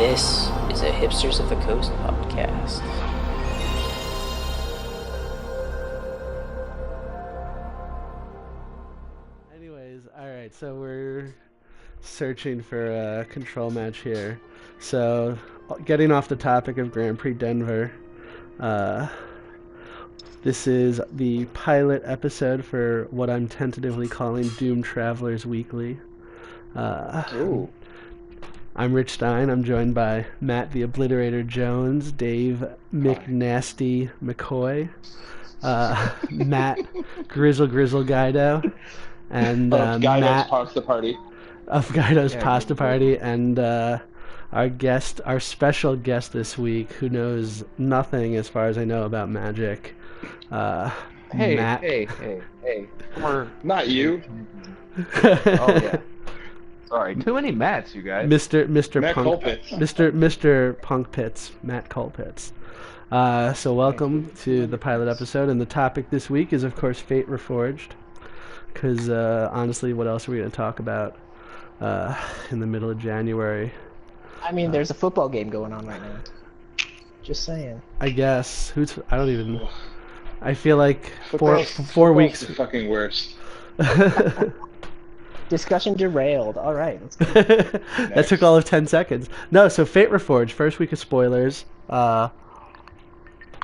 This is a Hipsters of the Coast podcast. Anyways, alright, so we're searching for a control match here. So, getting off the topic of Grand Prix Denver, this is the pilot episode for what I'm tentatively calling Doom Travelers Weekly. Ooh. I'm Rich Stein. I'm joined by Matt the Obliterator Jones, Dave McNasty McCoy, Matt Grizzle Guido, and Matt Pasta Party. of Guido's Pasta Party, and our special guest this week, who knows nothing as far as I know about magic. Matt. Hey. Or not you. Oh, yeah. Sorry, too many Matts, you guys. Mr. Matt Punk, Colpitts. Mr. Punk Pits, Matt Colpitts. So welcome to the pilot episode, and the topic this week is, of course, Fate Reforged. Because honestly, what else are we going to talk about in the middle of January? I mean, there's a football game going on right now. Just saying. I guess I don't even. I feel like four Football's weeks. the fucking worst. Discussion derailed. All right. Let's go. That took all of 10 seconds. No, so Fate Reforged, first week of spoilers,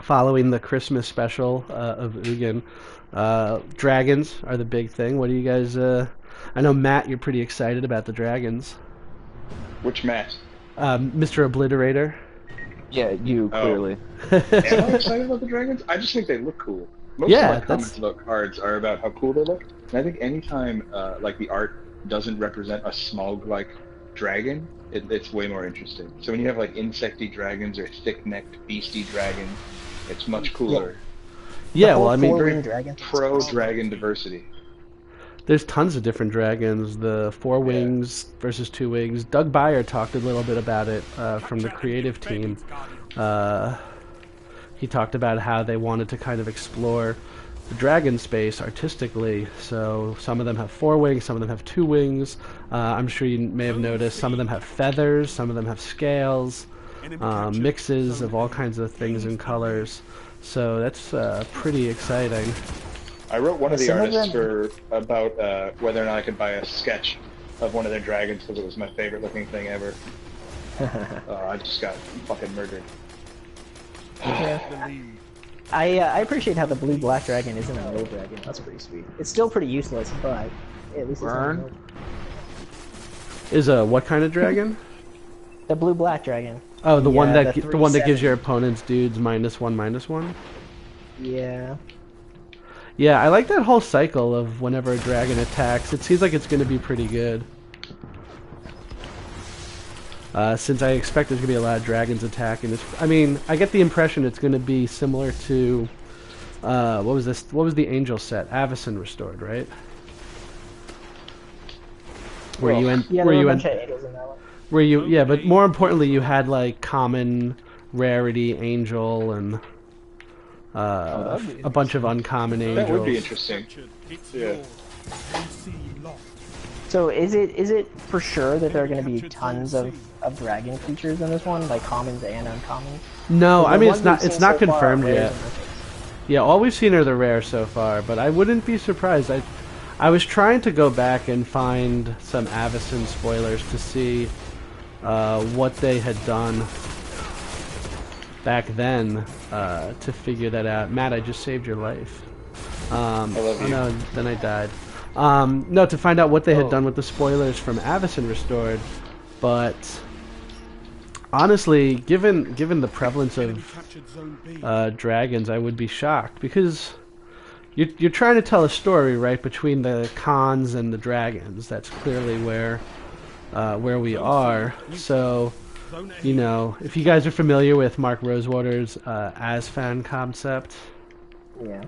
following the Christmas special of Ugin. Dragons are the big thing. What do you guys... I know, Matt, you're pretty excited about the dragons. Which Matt? Mr. Obliterator. Yeah, you, clearly. Am I excited about the dragons? I just think they look cool. Most Yeah, of my comments about cards are about how cool they look. And I think anytime like the art doesn't represent a smog-like dragon, it's way more interesting. So when you have like insecty dragons or thick-necked beastie dragons, it's much cooler. Yeah, The well, I mean, four-winged dragon. Pro-dragon diversity. there's tons of different dragons. The 4 wings versus 2 wings. Doug Beyer talked a little bit about it from the creative team. He talked about how they wanted to kind of explore the dragon space artistically. So some of them have 4 wings, some of them have 2 wings. I'm sure you may have noticed some of them have feathers, some of them have scales, mixes of all kinds of things and colors. So that's pretty exciting. I wrote one of the Some of artists them- about whether or not I could buy a sketch of one of their dragons because it was my favorite looking thing ever. I just got fucking murdered. Yeah. I appreciate how the blue-black dragon isn't a mill dragon. That's pretty sweet. It's still pretty useless, but at least it's not a Burn? mill. Is a what kind of dragon? The blue-black dragon. Oh, the one Yeah, that the the one that gives 3/7. your opponent's dudes -1/-1. Yeah. Yeah, I like that whole cycle of whenever a dragon attacks. It seems like it's going to be pretty good. Since I expect there's going to be a lot of dragons attacking. I mean, I get the impression it's going to be similar to... what was this? What was the angel set? Avacyn Restored, right? Where you end... Yeah, where there you were a end... bunch of angels in that one. Where you... Yeah, but more importantly, you had, like, common, rarity, angel, and... a bunch of uncommon angels. That would be interesting. Yeah. So is it for sure that there are going to be tons of dragon creatures in this one, like commons and uncommons? No, I The mean ones it's we've seen not so far are confirmed rares yet. and mythics. Yeah, all we've seen are the rare so far, but I wouldn't be surprised. I was trying to go back and find some Avacyn spoilers to see what they had done back then to figure that out. Matt, I just saved your life. I love you. No, then I died. No, to find out what they had done with the spoilers from Avacyn Restored, but honestly, given the prevalence of dragons, I would be shocked because you're trying to tell a story, right, between the cons and the dragons. That's clearly where we are. So, you know, if you guys are familiar with Mark Rosewater's Asfan concept. Yeah.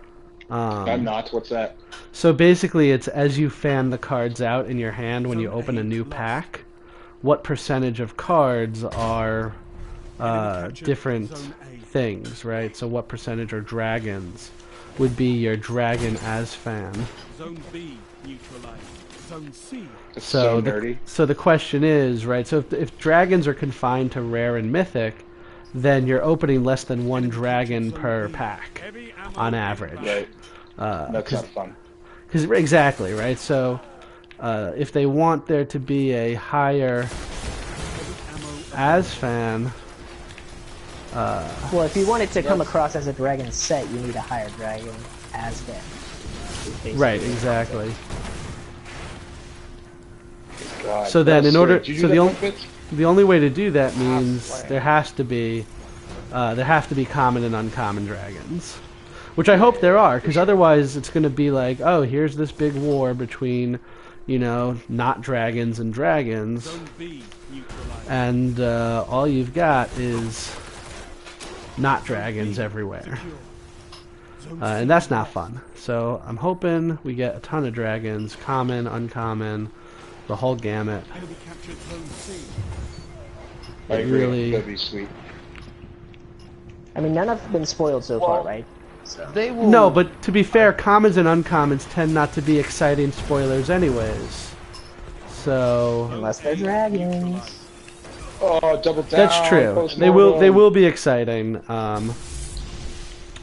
I'm not. What's that? So basically, it's as you fan the cards out in your hand when you open a new pack, what percentage of cards are different things, right? So what percentage are dragons would be your dragon as fan. Zone B neutralized. It's So nerdy. the question is, right? So if dragons are confined to rare and mythic, then you're opening less than one dragon per pack on average. Right. That's not fun. Because exactly, right? So if they want there to be a higher ASFAN, Well, if you want it to come across as a dragon set, you need a higher dragon as them. right? Exactly. God, So then, in order, did you do so that the only way to do that means there have to be common and uncommon dragons, which I hope there are, because otherwise it's going to be like, oh, here's this big war between, not dragons and dragons, and all you've got is not dragons everywhere, and that's not fun. So I'm hoping we get a ton of dragons, common, uncommon, the whole gamut. I agree. Really, That'd be sweet. I mean, none have been spoiled so far, right? So. They will. no, but to be fair, commons and uncommons tend not to be exciting spoilers anyways. So Unless they're dragons. Oh, double down. that's true. They will be exciting.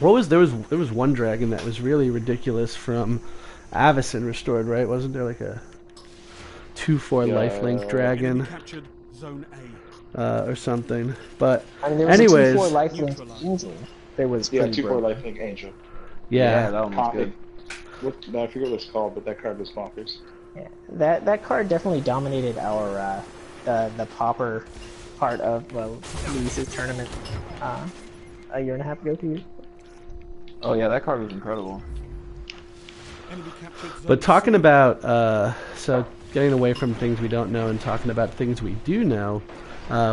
There was one dragon that was really ridiculous from Avacyn Restored, right? Wasn't there like a 2/4 lifelink dragon or something? But I mean, there was anyways, a 2/4 lifelink angel. There was 2/4 broken. lifelink angel. yeah. that one was good. I forget what it's called, but that card was bonkers. Yeah. That card definitely dominated our the pauper part of Luis's tournament a year and a half ago, 2 years. Oh yeah, that card was incredible. But talking about so getting away from things we don't know and talking about things we do know,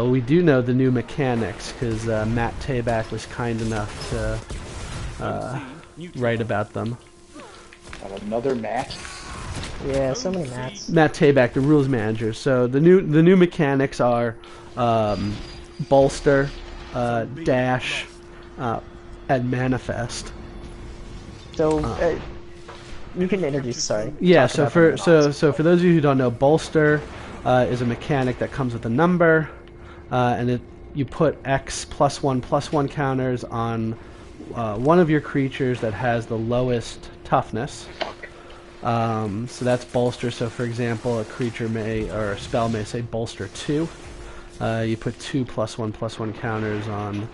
we do know the new mechanics because Matt Tabak was kind enough to write about them. Another Matt. Yeah, so many mats. Matt Tabak, the rules manager. So the new mechanics are bolster, dash, and manifest. So you can introduce. Sorry. Yeah. Talk So about for them. so for those of you who don't know, bolster is a mechanic that comes with a number, and you put X +1/+1 counters on one of your creatures that has the lowest toughness. So that's bolster. So for example, a creature or a spell may say bolster 2. You put 2 +1/+1 counters on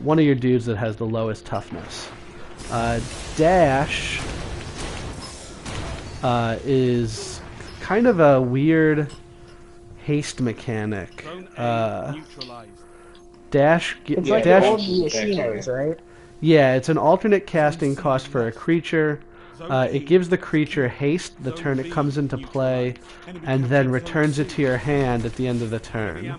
one of your dudes that has the lowest toughness. Dash is kind of a weird haste mechanic. Dash. It's like dash. the old Yoshinos, right? Yeah, it's an alternate casting cost for a creature. It gives the creature haste the turn it comes into play, and then returns it to your hand at the end of the turn.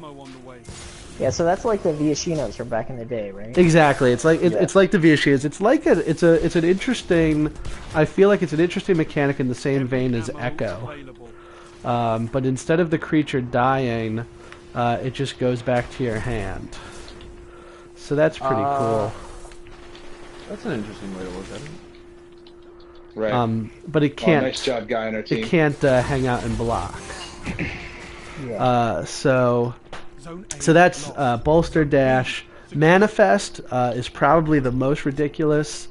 Yeah, so that's like the Viashinos from back in the day, right? Exactly. It's like it's like the Viashinas. It's an interesting. I feel like it's an interesting mechanic in the same vein as Echo, but instead of the creature dying, it just goes back to your hand. So that's pretty cool. That's an interesting way to look at it. Right. But it can't. Nice job, guy on our team. It can't hang out and block. Yeah. So that's bolster, dash, manifest is probably the most ridiculous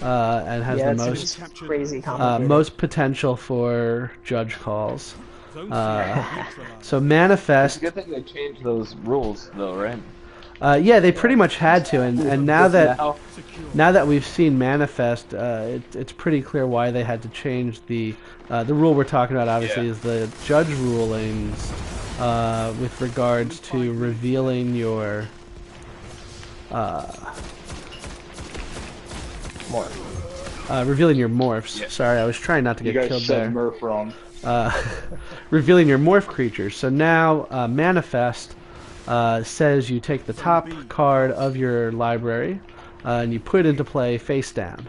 and has the most crazy complicated. most potential for judge calls. So manifest. It's a good thing they changed those rules, though, right? Yeah, they pretty much had to, and now that we've seen manifest, it's pretty clear why they had to change the rule we're talking about. Obviously, is the judge rulings with regards to revealing your morphs. Yeah. Sorry, I was trying not to get killed there. You guys said Murph wrong. Revealing your morph creatures. So now manifest. Says you take the top card of your library and you put it into play face down,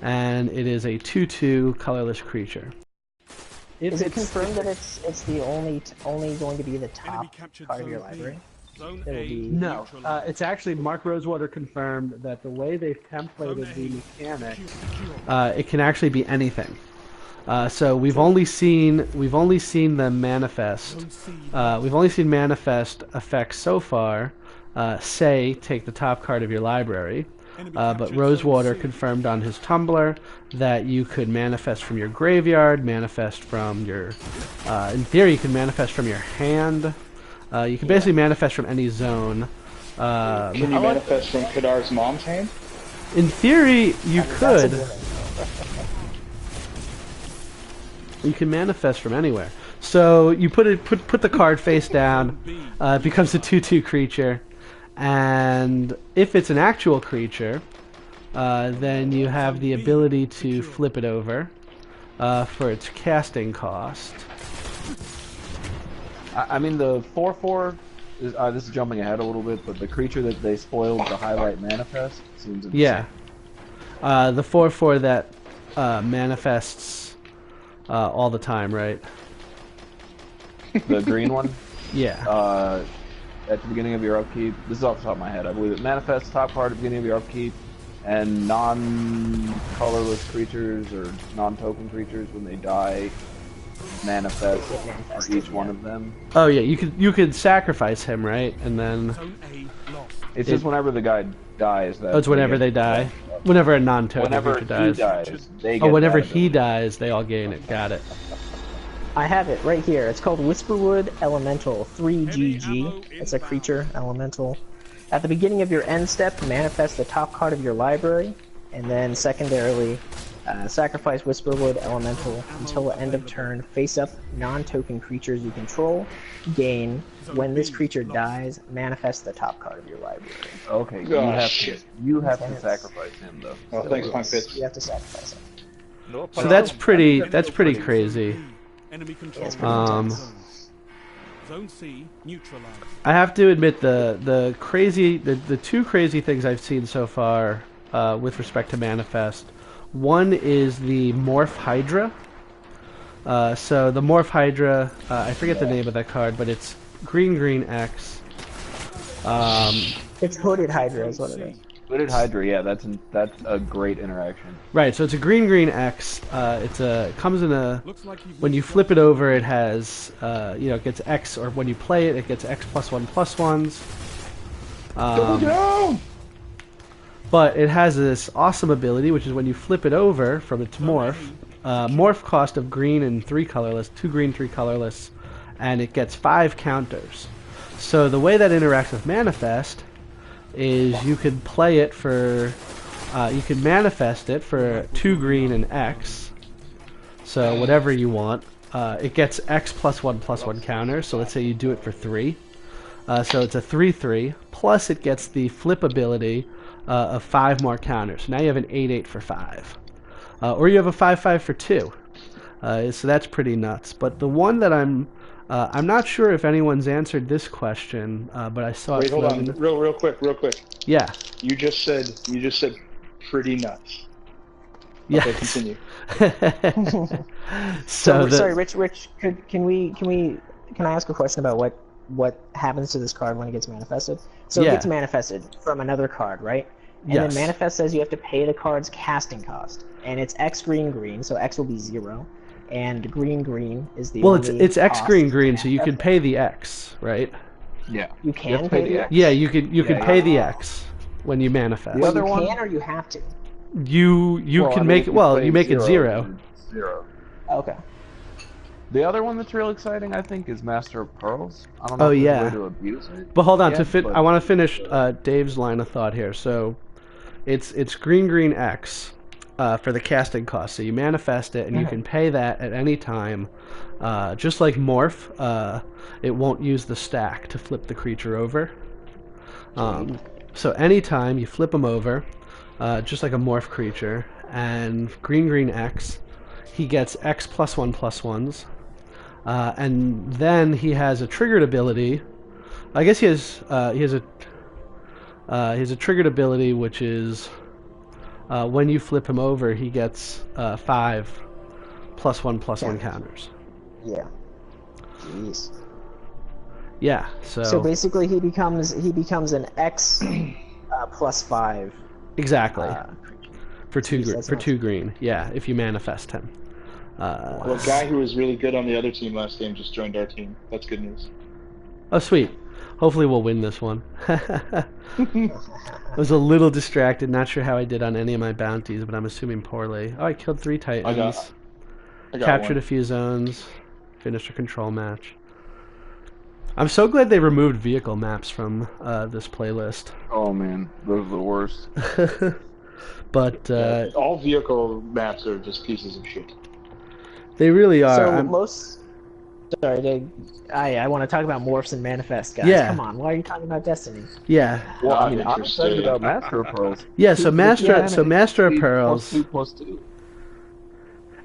and it is a 2/2 colorless creature. Is it confirmed that it's the only going to be the top card of your library? No, it's actually Mark Rosewater confirmed that the way they've templated the mechanic, it can actually be anything. So we've only seen them manifest. We've only seen manifest effects so far. Say, take the top card of your library. But Rosewater confirmed on his Tumblr that you could manifest from your graveyard, manifest from your... in theory, you can manifest from your hand. You can basically manifest from any zone. Can you manifest from Kadar's mom's hand? In theory, you could. You can manifest from anywhere. So you put the card face down. It becomes a 2/2 creature. And if it's an actual creature, then you have the ability to flip it over for its casting cost. I mean, the 4/4 is, this is jumping ahead a little bit, but the creature that they spoiled to highlight manifest seems insane. Yeah. The 4/4 that manifests all the time, right? The green one? Yeah. At the beginning of your upkeep, this is off the top of my head, I believe it manifests top card at the beginning of your upkeep, and non-colorless creatures or non-token creatures, when they die, manifest for each one of them. Oh yeah, you could sacrifice him, right? And then it's just whenever the guy dies. That it's whenever they die. Whenever a non-token creature dies. They get whenever that he ability. dies, they all gain it. Got it. I have it right here. It's called Whisperwood Elemental 3GG. It's a creature elemental. At the beginning of your end step, manifest the top card of your library, and then secondarily, sacrifice Whisperwood Elemental until the end of turn. Face up non-token creatures you control. Gain. When this creature dies, manifest the top card of your library. Okay, you have to sacrifice him though. Oh, thanks, Punk Fits. You have to sacrifice him. So that's pretty crazy. Enemy control. Zone C neutralized. I have to admit the two crazy things I've seen so far with respect to manifest. One is the Morph Hydra. So the Morph Hydra, I forget the name of that card, but it's green X. It's Hooded Hydra is what it is. Hooded Hydra, yeah, that's a great interaction. Right, so it's a green X. It comes in a... When you flip it over, it has, it gets X, or when you play it, it gets X +1/+1s. But it has this awesome ability, which is when you flip it over from its morph, morph cost of green and 3 colorless, 2 green, 3 colorless, and it gets 5 counters. So the way that interacts with manifest is you can play it for, you can manifest it for 2 green and X, so whatever you want. It gets X +1/+1 counter, so let's say you do it for 3. So it's a 3/3, plus it gets the flip ability of 5 more counters. Now you have an 8/8 for 5. Or you have a 5/5 for 2. So that's pretty nuts. But the one that I'm not sure if anyone's answered this question, but I saw Wait, it. hold on, real quick. Yeah. You just said pretty nuts. Yeah. Okay, continue. Sorry, Rich. Can I ask a question about what happens to this card when it gets manifested? So Yeah. it gets manifested from another card, right? And Yes. then manifest says you have to pay the card's casting cost, and it's X green, so X will be 0, and green is the Well, only it's X cost green, to so you can manifest pay the X, right? Yeah. You have can to pay the X. Yeah, you can Yeah, pay yeah. the X when you manifest. The Well, other you one- can or you have to. You Well, I can mean, make if it. Well, play you make it 0. it's 0. Okay. The other one that's real exciting, I think, is Master of Pearls. I don't know Oh, if there's yeah. a way to abuse it. But hold on, Yeah, but- I want to finish Dave's line of thought here. So, it's green X for the casting cost. So you manifest it, and you can pay that at any time. Just like Morph, it won't use the stack to flip the creature over. So anytime you flip him over, just like a Morph creature, and green X, he gets X +1/+1s. And then he has a triggered ability. I guess he has a triggered ability, which is when you flip him over, he gets 5 +1/+1 counters. Yeah. Jeez. Yeah. So basically, he becomes an X +5. Exactly. For Jeez, that's nuts. 2 green. Yeah, if you manifest him. Well, a guy who was really good on the other team last game just joined our team. That's good news. Oh, sweet. Hopefully we'll win this one. I was a little distracted, not sure how I did on any of my bounties, but I'm assuming poorly. Oh, I killed 3 Titans. I got Captured one. a few zones. Finished a control match. I'm so glad they removed vehicle maps from this playlist. Oh man, those are the worst. But All vehicle maps are just pieces of shit. they really are. So I'm- Sorry, I want to talk about morphs and manifest, guys. Yeah. Come on, why are you talking about Destiny? yeah. Well, I Not mean, I'm excited interested. about Master of Pearls. Yeah, so Master of Speed Pearls, +2/+2.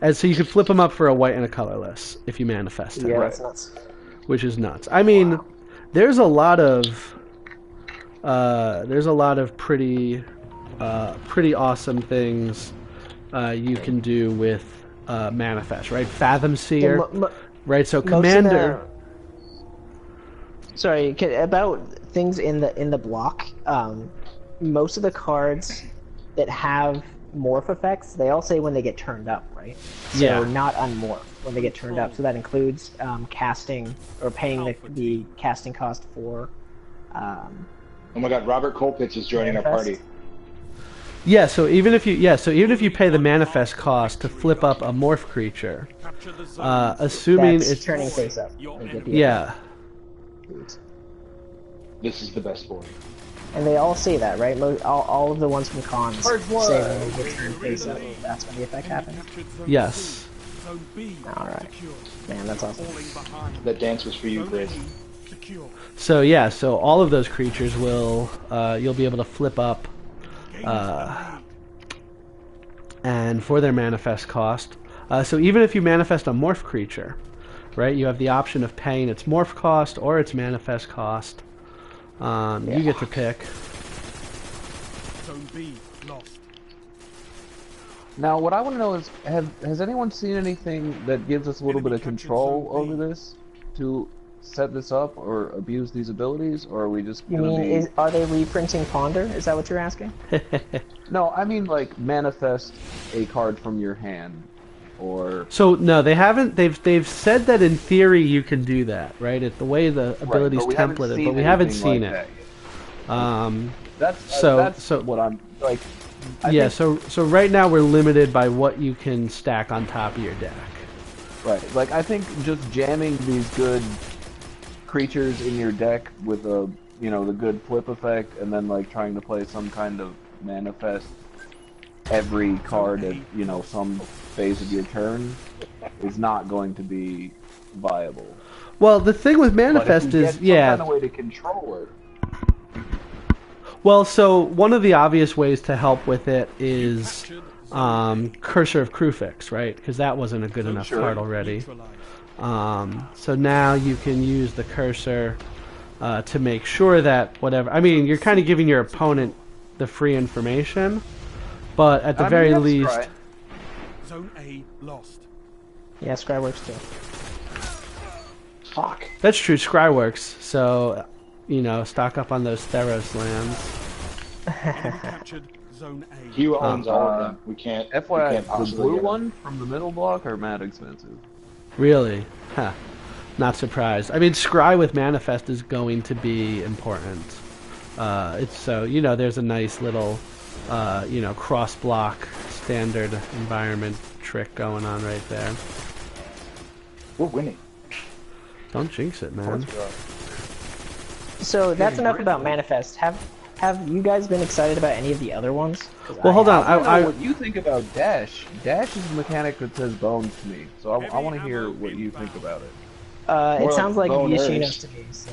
and so you could flip them up for a white and a colorless if you manifest it, Yeah, Right. that's nuts. which is nuts. I mean, there's a lot of pretty awesome things you can do with manifest, right? Fathom Seer, right? So Most of Commander. Sorry, about things in the block. Most of the cards that have morph effects, they all say when they get turned up, right? So Yeah. not unmorph when they get turned up. So that includes casting or paying the casting cost for. Oh my god, Robert Colpitz is joining our party. Yeah, so even if you pay the manifest cost to flip up a morph creature, Capture the zone. assuming That's it's turning face up. and get the yeah. effect. This is the best board. And they all say that, right? All of the ones from cons say when they get turned face up, that's when the effect happens. Captured zone Yes. C. Zone B Alright. secure. Man, that's awesome. Falling behind. That dance was for you, Zone Chris. A secure. So yeah, so all of those creatures will you'll be able to flip up Gains Uh, the lead. and for their manifest cost. So even if you manifest a morph creature, right, you have the option of paying its morph cost or its manifest cost. You get to pick. Zone B lost. Now, what I want to know is, has anyone seen anything that gives us a little bit of control over this to set this up or abuse these abilities, or are we just You gonna mean, be? are they reprinting Ponder? Is that what you're asking? No, I mean like manifest a card from your hand, or So no, they haven't. They've said that in theory you can do that, right? The way the ability's but we haven't templated, seen but we haven't anything seen like it. that yet. That's So what I'm like. I yeah, think- so right now we're limited by what you can stack on top of your deck. Right. Like I think just jamming these good creatures in your deck with a the good flip effect, and then like trying to play some kind of manifest every card at some phase of your turn is not going to be viable. Well, the thing with But if manifest we is get some kind of way to control it. Well, so one of the obvious ways to help with it is Cursor of Krufix, right? Because that wasn't a good enough Sure. card already. Neutralized. So now you can use the cursor to make sure that whatever. I mean, you're kind of giving your opponent the free information, but at the I mean, very that's least, right. Zone A lost. Yeah, Scry works too. Fuck. that's true. Scry works. So, stock up on those Theros lands. Enemy captured Zone A. Hugh owns all of them. We can't. we FYI, can't the possibly blue get it. one from the middle block are mad expensive. Really? Huh. Not surprised. I mean, Scry with Manifest is going to be important. It's so, there's a nice little, cross block standard environment trick going on right there. We're winning. Don't jinx it, man. So that's enough about Manifest. Have you guys been excited about any of the other ones? 'Cause Well, hold on. I want to I know what you think about Dash. Dash is a mechanic that says bones to me, so I want to hear what you think about it. It More sounds like like Yashina's boners. to me. So,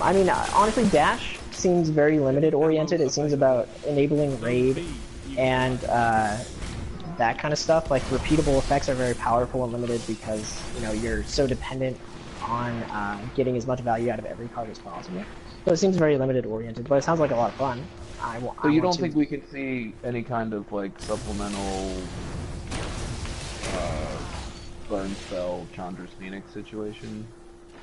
I mean, honestly, Dash seems very limited oriented. It seems about enabling raid and that kind of stuff. Like repeatable effects are very powerful and limited because you're so dependent on getting as much value out of every card as possible. So it seems very limited oriented, but it sounds like a lot of fun. So you don't think we can see any kind of like supplemental burn spell Chandra's Phoenix situation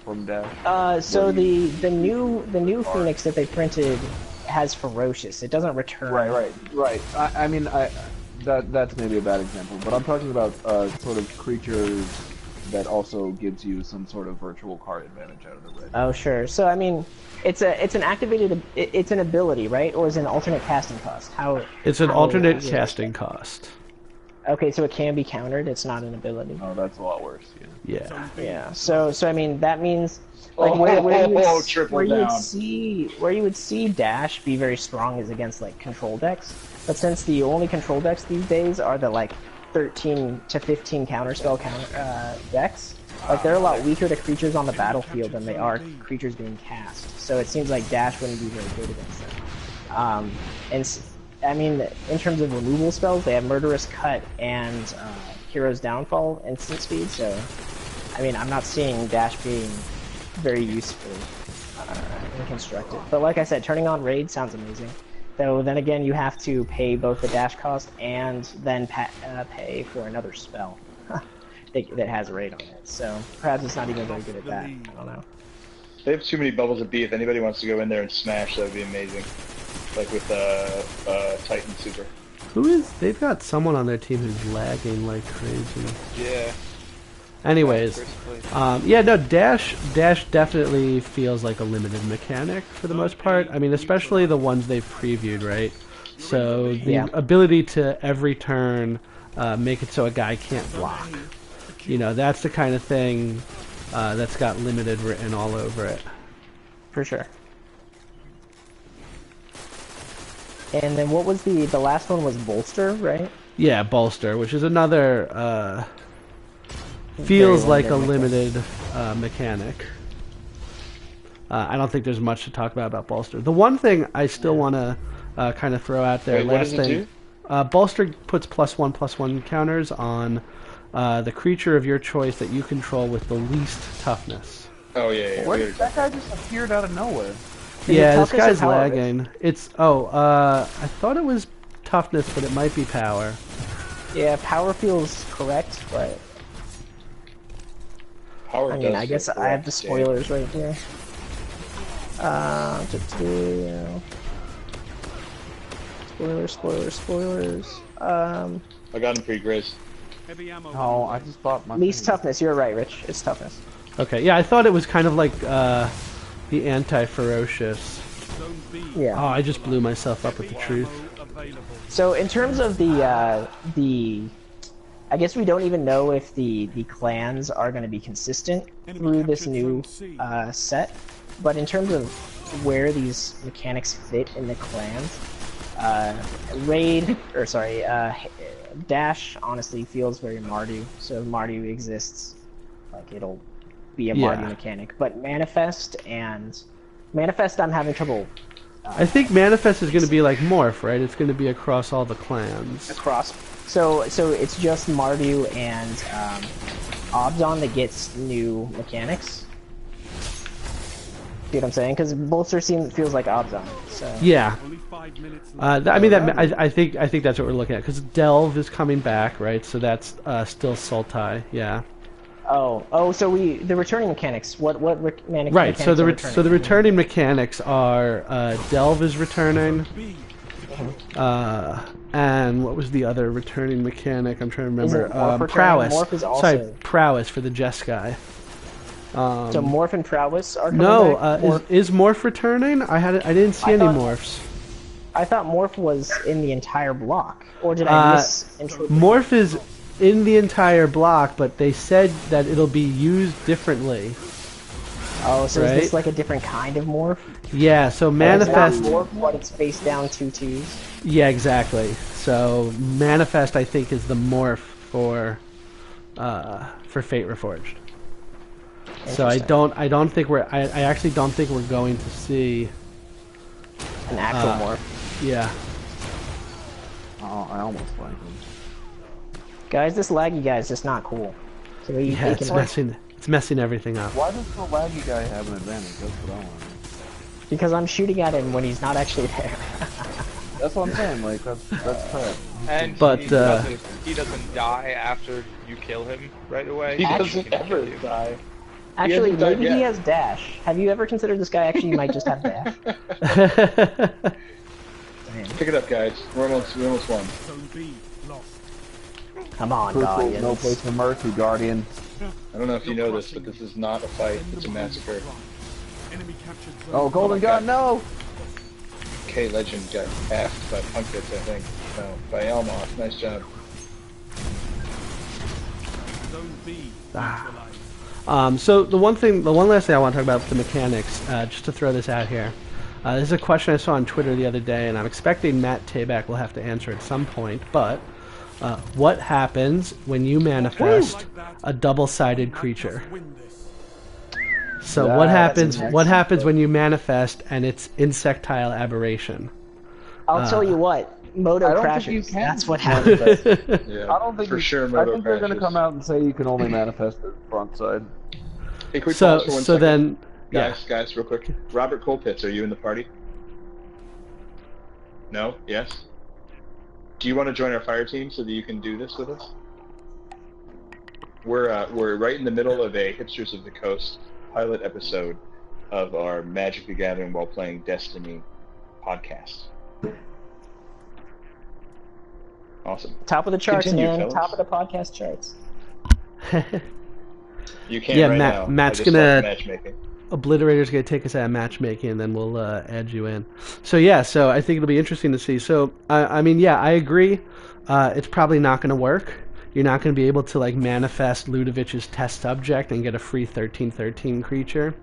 from Dash? So the new Phoenix that they printed has ferocious. It doesn't return. Right. I mean, that's maybe a bad example, but I'm talking about sort of creatures that also gives you some sort of virtual card advantage out of the red. Oh, sure. So I mean, it's an ability, right? Or is it an alternate casting cost? It's an how alternate is it? casting cost. Okay, so it can be countered. It's not an ability. Oh, that's a lot worse. Yeah. Yeah. Yeah. So I mean, that means like where triple you would down. see dash be very strong is against like control decks. But since the only control decks these days are the like 13 to 15 counterspell decks, like they're a lot weaker to creatures on the battlefield than they are creatures being cast. So it seems like dash wouldn't be very good against them. I mean, in terms of removal spells, they have Murderous Cut and Hero's Downfall instant speed. So, I mean, I'm not seeing dash being very useful and constructed. But like I said, turning on Raid sounds amazing. Though then again, you have to pay both the dash cost and then pay for another spell that has a Raid on it. So perhaps it's not even very good at that. I don't know. They have too many bubbles of beef. If anybody wants to go in there and smash, that would be amazing. Like with Titan Super. They've got someone on their team who's lagging like crazy. Yeah. Anyways, yeah, no, dash definitely feels like a limited mechanic for the most part. I mean, especially the ones they've previewed, right? So the ability to every turn make it so a guy can't block. You know, that's the kind of thing that's got limited written all over it. For sure. And then what was the last one was Bolster, right? Yeah, Bolster, which is another feels like a limited mechanic. I don't think there's much to talk about Bolster. The one thing I still want to kind of throw out there, Wait, last thing, Bolster puts +1/+1 counters on the creature of your choice that you control with the least toughness. Oh yeah. Where did that guy just appeared out of nowhere? Yeah, this toughness or guy's power? lagging. It's I thought it was toughness, but it might be power. Yeah, power feels correct, but Power I mean, does I guess feel I have the correct, spoilers right here. Spoilers. I got him pretty grizz. Heavy ammo. Oh, I just bought my Least thing. toughness. You're right, Rich. It's toughness. Okay, yeah, I thought it was kind of like the anti-ferocious. Zone B. Yeah. Oh, I just blew myself up with the truth. Ammo available. So in terms of the I guess we don't even know if the clans are going to be consistent through this new set. But in terms of where these mechanics fit in the clans, Dash honestly feels very Mardu. So if Mardu exists, like it'll be a Mardu mechanic. But Manifest, I'm having trouble. I think Manifest is going to be like Morph, right? It's going to be across all the clans. Across. So it's just Mardu and Obzon that gets new mechanics. See what I'm saying? Because Bolster feels like Obzon. So. Yeah. Only 5 minutes I mean, I think that's what we're looking at, because Delve is coming back, right? So that's still Sultai, yeah. Oh, so the returning mechanics. What mechanics? Right. So the mechanics are so the returning mechanics are Delve is returning, and what was the other returning mechanic? I'm trying to remember. Morph returning? Prowess. Morph is also... Sorry, Prowess for the Jeskai. So Morph and Prowess are coming No, back? is Morph returning? I didn't see any thought- Morphs. I thought Morph was in the entire block, or did I misinterpret? Morph is in the entire block, but they said that it'll be used differently. Oh, so right? is this like a different kind of Morph? Yeah, so It's Manifest... not Morph, but it's face down 2/2s. Yeah, exactly. So Manifest, I think, is the morph for Fate Reforged. So I actually don't think we're going to see An actual Morph. Yeah. Oh, I almost like him. Guys, this laggy guy is just not cool. So he Yeah, can it's messing everything up. Why does the laggy guy have an advantage? That's what I want to know. because I'm shooting at him when he's not actually there. That's what I'm saying. Like that's crap. And But, he doesn't die after you kill him right away. He Actually, doesn't ever die. Actually, hasn't died maybe he yet. has dash. Have you ever considered this guy actually might just have dash? Damn. Pick it up, guys. We're almost won. Zone B lost. Come on, Crucial, Guardians. no place for mercy, Guardian. I don't know if you know this, but this is not a fight. It's a massacre. Enemy captured zone. Oh, Golden Gun, no! K Legend got halved by Punkits, I think. No, by Elmoth. Nice job. Zone B. Ah. neutralized. So the one last thing I want to talk about with the mechanics, just to throw this out here. This is a question I saw on Twitter the other day, and I'm expecting Matt Tabak will have to answer at some point. But what happens when you manifest a double-sided creature? Win this. So That's what happens? an What excellent happens when you manifest and it's insectile aberration? I'll tell you what, Moto I don't think you crashes. can That's what happens. Yeah, I don't think for sure. I Moto think they're going to crashes. come out and say you can only manifest the front side. Hey, can we So pause for 1 so second? then, yeah. Guys, real quick. Robert Colpitz, are you in the party? No? Yes? Do you want to join our fire team so that you can do this with us? We're right in the middle of a Hipsters of the Coast pilot episode of our Magic the Gathering while playing Destiny podcast. Awesome. Top of the charts, Continue, man. fellas. Top of the podcast charts. You can Yeah, right Matt- now. Matt's I just gonna- left matchmaking. Obliterator's going to take us out of matchmaking, and then we'll add you in. So yeah, so I think it'll be interesting to see. So I mean, yeah, I agree. It's probably not going to work. You're not going to be able to like manifest Ludovic's test subject and get a free 13/13 creature.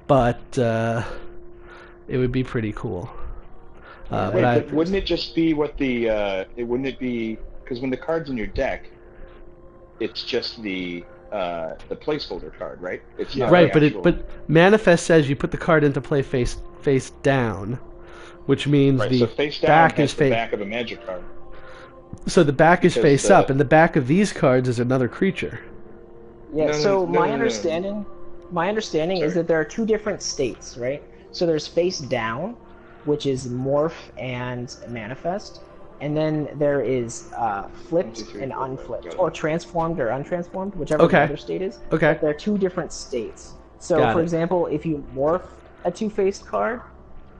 But it would be pretty cool. Wait, but wouldn't it just be what the? Wouldn't it be because when the card's in your deck, it's just the placeholder card, right? It's not Right, the actual... but manifest says you put the card into play face down, which means right, the so face down back has is the face. back of a magic card. So the back is because face the- up, and the back of these cards is another creature. Yeah, No, so no, my no. understanding is Sorry. that there are two different states, right? So there's face down, which is morph and manifest, and then there is flipped 1, 2, 3, and 4, 5, unflipped, got it. or transformed or untransformed, whichever Okay. the other state is. Okay. But there are two different states. So, Got for it. example, if you morph a two-faced card,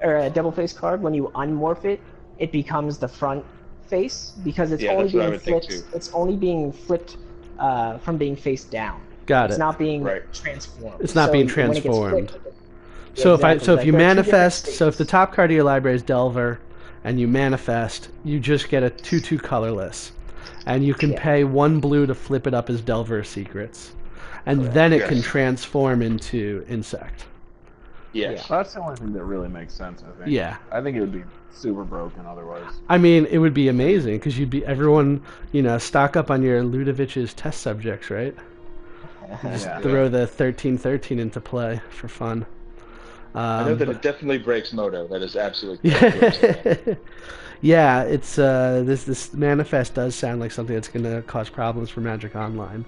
or a double-faced card, when you unmorph it, it becomes the front face because it's Yeah, only that's what I being would think, flipped. too. It's only being flipped from being face down. Got It's it. not being Right. transformed. It's not So being when it gets transformed. flipped, So if exactly, so if like, you there are two different manifest, so if the states. top card of your library is Delver, and you manifest, you just get a 2/2 colorless, and you can Yeah. pay 1 blue to flip it up as Delver Secrets, and then it can Yes. transform into insect. Yes. That's the only thing that really makes sense, I think. Yeah. I think it would be super broken otherwise. I mean, it would be amazing because you'd be everyone, stock up on your Ludovic's test subjects, right? Yeah. Throw the 13/13 into play for fun. I know that it definitely breaks Moto. That is absolutely correct. Yeah, it's this manifest does sound like something that's going to cause problems for Magic Online,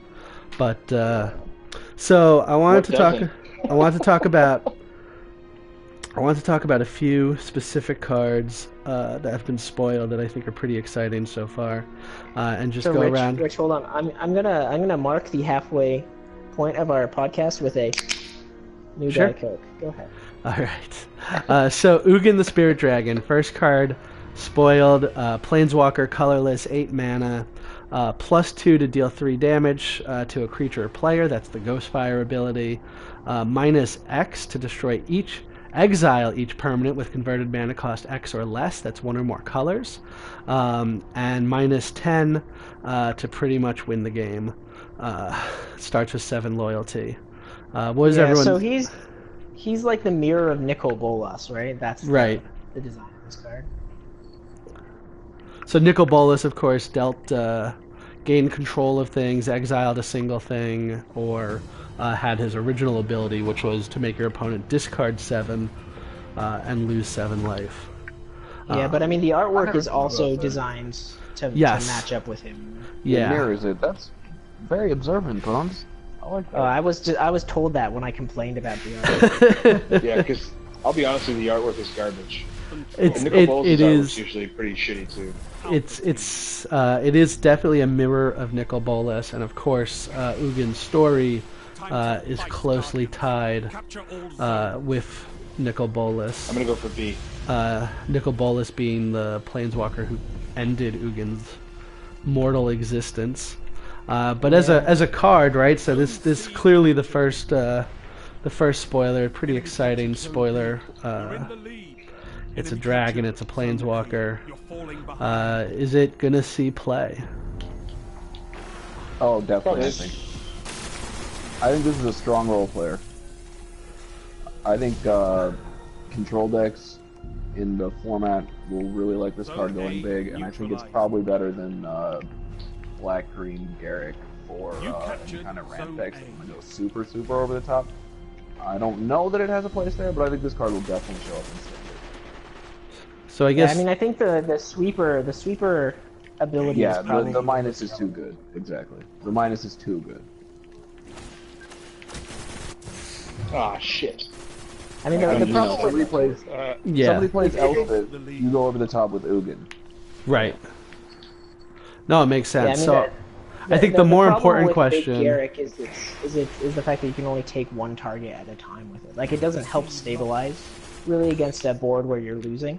but so I wanted What to talk. doesn't? I wanted to talk about. I want to talk about a few specific cards that have been spoiled that I think are pretty exciting so far, and just So go Rich, around. Rich, hold on. I'm gonna mark the halfway point of our podcast with a new Sure. Diet Coke. Go ahead. All right. So Ugin the Spirit Dragon, first card, spoiled, Planeswalker, colorless, 8 mana, +2 to deal 3 damage to a creature or player. That's the Ghostfire ability. -X to destroy exile each permanent with converted mana cost X or less. That's 1 or more colors. And -10 to pretty much win the game. Starts with 7 loyalty. What is Yeah, everyone? so he's like the mirror of Nicol Bolas, right? That's Right. the design of this card. So Nicol Bolas, of course, dealt gained control of things, exiled a single thing, or had his original ability, which was to make your opponent discard 7 and lose 7 life. Yeah, but I mean the artwork never is thought about also that. designed to Yes. match up with him. It Yeah. mirrors it. That's very observant, Bones. I like that. I was told that when I complained about the artwork. Yeah, because I'll be honest with you, the artwork is garbage. It's And Nicol Bolas' it artwork's is usually pretty shitty too. it is definitely a mirror of Nicol Bolas, and of course Ugin's story is closely tied Capture all zones. with Nicol Bolas. I'm gonna go for B. Nicol Bolas being the planeswalker who ended Ugin's mortal existence. But as a card, right? So this clearly the first spoiler, pretty exciting spoiler. It's a dragon. It's a planeswalker. Is it gonna see play? Oh, definitely. Yes. I think this is a strong role player. I think control decks in the format will really like this card going big, and I think it's probably better than black-green Garrick for any kind of ramp decks that want to go super, super over the top. I don't know that it has a place there, but I think this card will definitely show up in Standard. So I guess I mean, I think the sweeper ability is Yeah, probably the minus is too good. Exactly. The minus is too good. Ah, shit. I mean, the problem Somebody with plays, yeah, somebody plays Elspeth, you go over the top with Ugin. right. No, it makes yeah, I sense. mean, So I think the more problem important with question. Big Garrick is the fact that you can only take one target at a time with it. Like, it doesn't help stabilize really against a board where you're losing.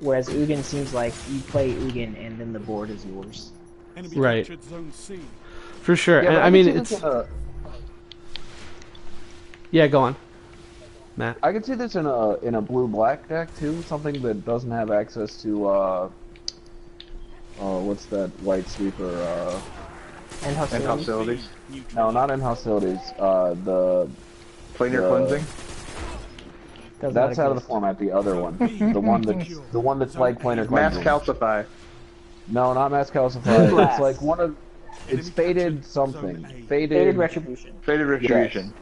Whereas Ugin seems like you play Ugin and then the board is yours. Right. For sure. Yeah, And but I mean, can it's see this yeah. Go on, Matt. I can see this in a blue-black deck too. Something that doesn't have access to what's that white sweeper? And And hostility. hostilities. No, not in hostilities. The Planar cleansing. Does that's not out of the exist. format. The other one, the one that's like planar Mass cleansing. calcify. No, not mass calcify. Blast. It's like one of. It's faded something. Faded Retribution. Faded retribution.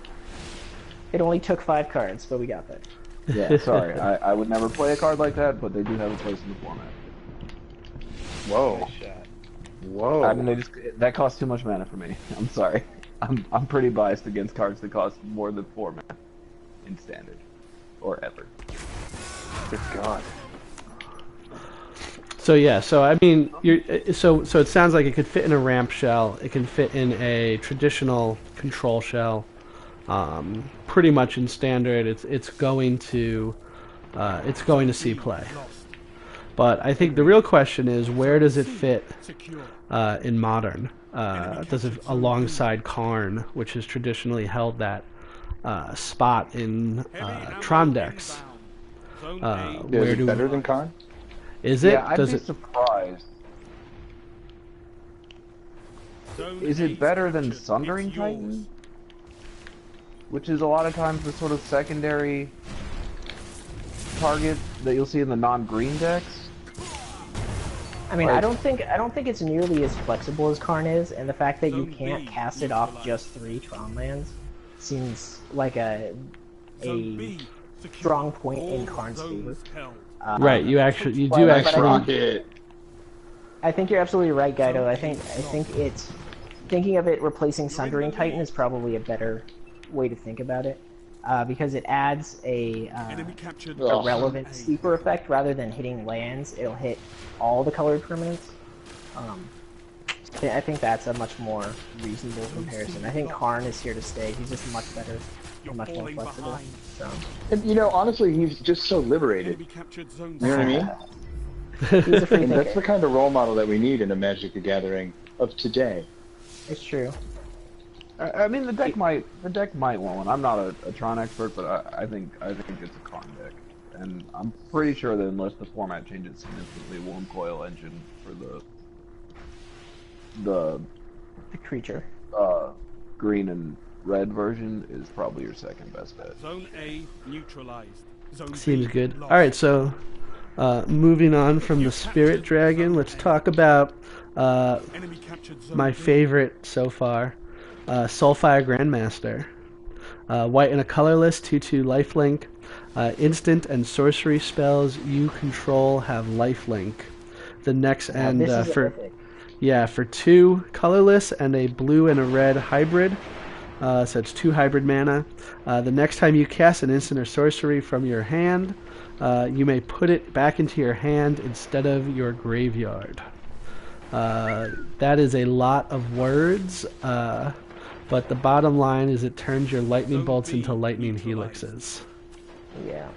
It only took 5 cards, but we got there. Yeah, sorry. I would never play a card like that, but they do have a place in the format. Whoa. Nice shot. Whoa. I mean, that costs too much mana for me. I'm sorry. I'm pretty biased against cards that cost more than 4 mana in Standard or ever. Good God. So yeah, so I mean, so it sounds like it could fit in a ramp shell. It can fit in a traditional control shell. Pretty much in Standard, it's going to see play. But I think the real question is, where does it fit in Modern? Does it alongside Karn, which has traditionally held that spot in Tron decks? Is Where it better than Khan? is it? Yeah, I'd Does be it? surprised. Is it better than Sundering Titan? Which is a lot of times the sort of secondary target that you'll see in the non-green decks. I mean, Like- I don't think it's nearly as flexible as Karn is, and the fact that you can't cast it off just 3 Tron lands seems like a strong point in Karn's favor. Right, you do Well, actually. Rocket. I think you're absolutely right, Guido. I think it's thinking of it replacing Sundering Titan is probably a better way to think about it, because it adds a relevant sleeper effect rather than hitting lands. It'll hit all the colored permanents. I think that's a much more reasonable comparison. I think Karn is here to stay. He's just much better and much more flexible. So And honestly, he's just so liberated. You know what I mean? he's a free And that's thinker. the kind of role model that we need in a Magic the Gathering of today. It's true. I mean, the deck might want one. I'm not a Tron expert, but I think it's a Karn deck, and I'm pretty sure that unless the format changes significantly, Worm Coil Engine for the The creature. green and red version is probably your second best bet. Zone A neutralized. Zone Seems B good. lost. All right, so moving on from the Spirit Dragon, let's talk about Enemy captured zone my B. favorite so far, Soulfire Grandmaster. White and a colorless 2/2 lifelink. Instant and sorcery spells you control have lifelink. The next and this is for epic. for 2 colorless and a blue and a red hybrid. So it's 2 hybrid mana. The next time you cast an instant or sorcery from your hand, you may put it back into your hand instead of your graveyard. That is a lot of words, but the bottom line is it turns your lightning bolts into lightning helixes. Yeah.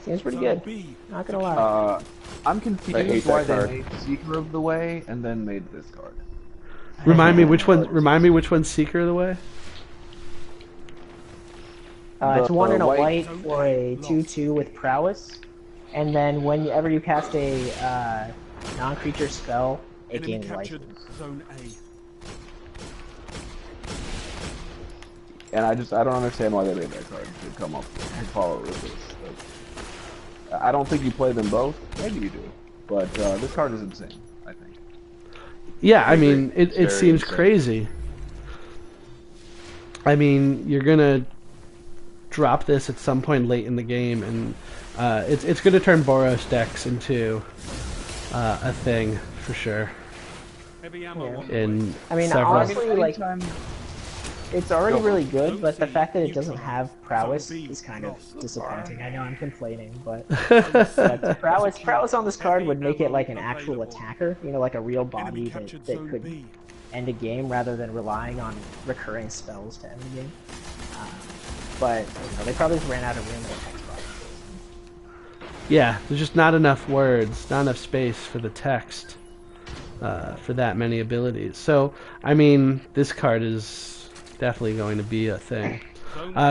Seems pretty Zone good. B. Not gonna lie. I'm I hate confused that why they card. made Seeker of the Way and then made this card. Remind me which one. Remind me which one's Seeker of the Way. It's one the and a white- white for a 2/2 with prowess, and then whenever you cast a non-creature spell, it Enemy gains life. captured Zone A. And I don't understand why they made that card to come up and follow with this. Like, I don't think you play them both. Maybe you do, but this card is insane. I think. Yeah, I mean, It's it very seems insane. crazy. I mean, you're gonna drop this at some point late in the game, and it's gonna turn Boros decks into a thing for sure. Heavy ammo Yeah. on the way. In I mean, several. honestly, like, Anytime- it's already Go. really good, but the fact that it doesn't have prowess is kind of disappointing. I know I'm complaining, but the prowess on this card would make it like an actual attacker, you know, like a real Enemy body captured that Zone could B. end a game rather than relying on recurring spells to end the game. But you know, they probably just ran out of room in the text box. Yeah, there's just not enough words, not enough space for the text for that many abilities. So, I mean, this card is definitely going to be a thing.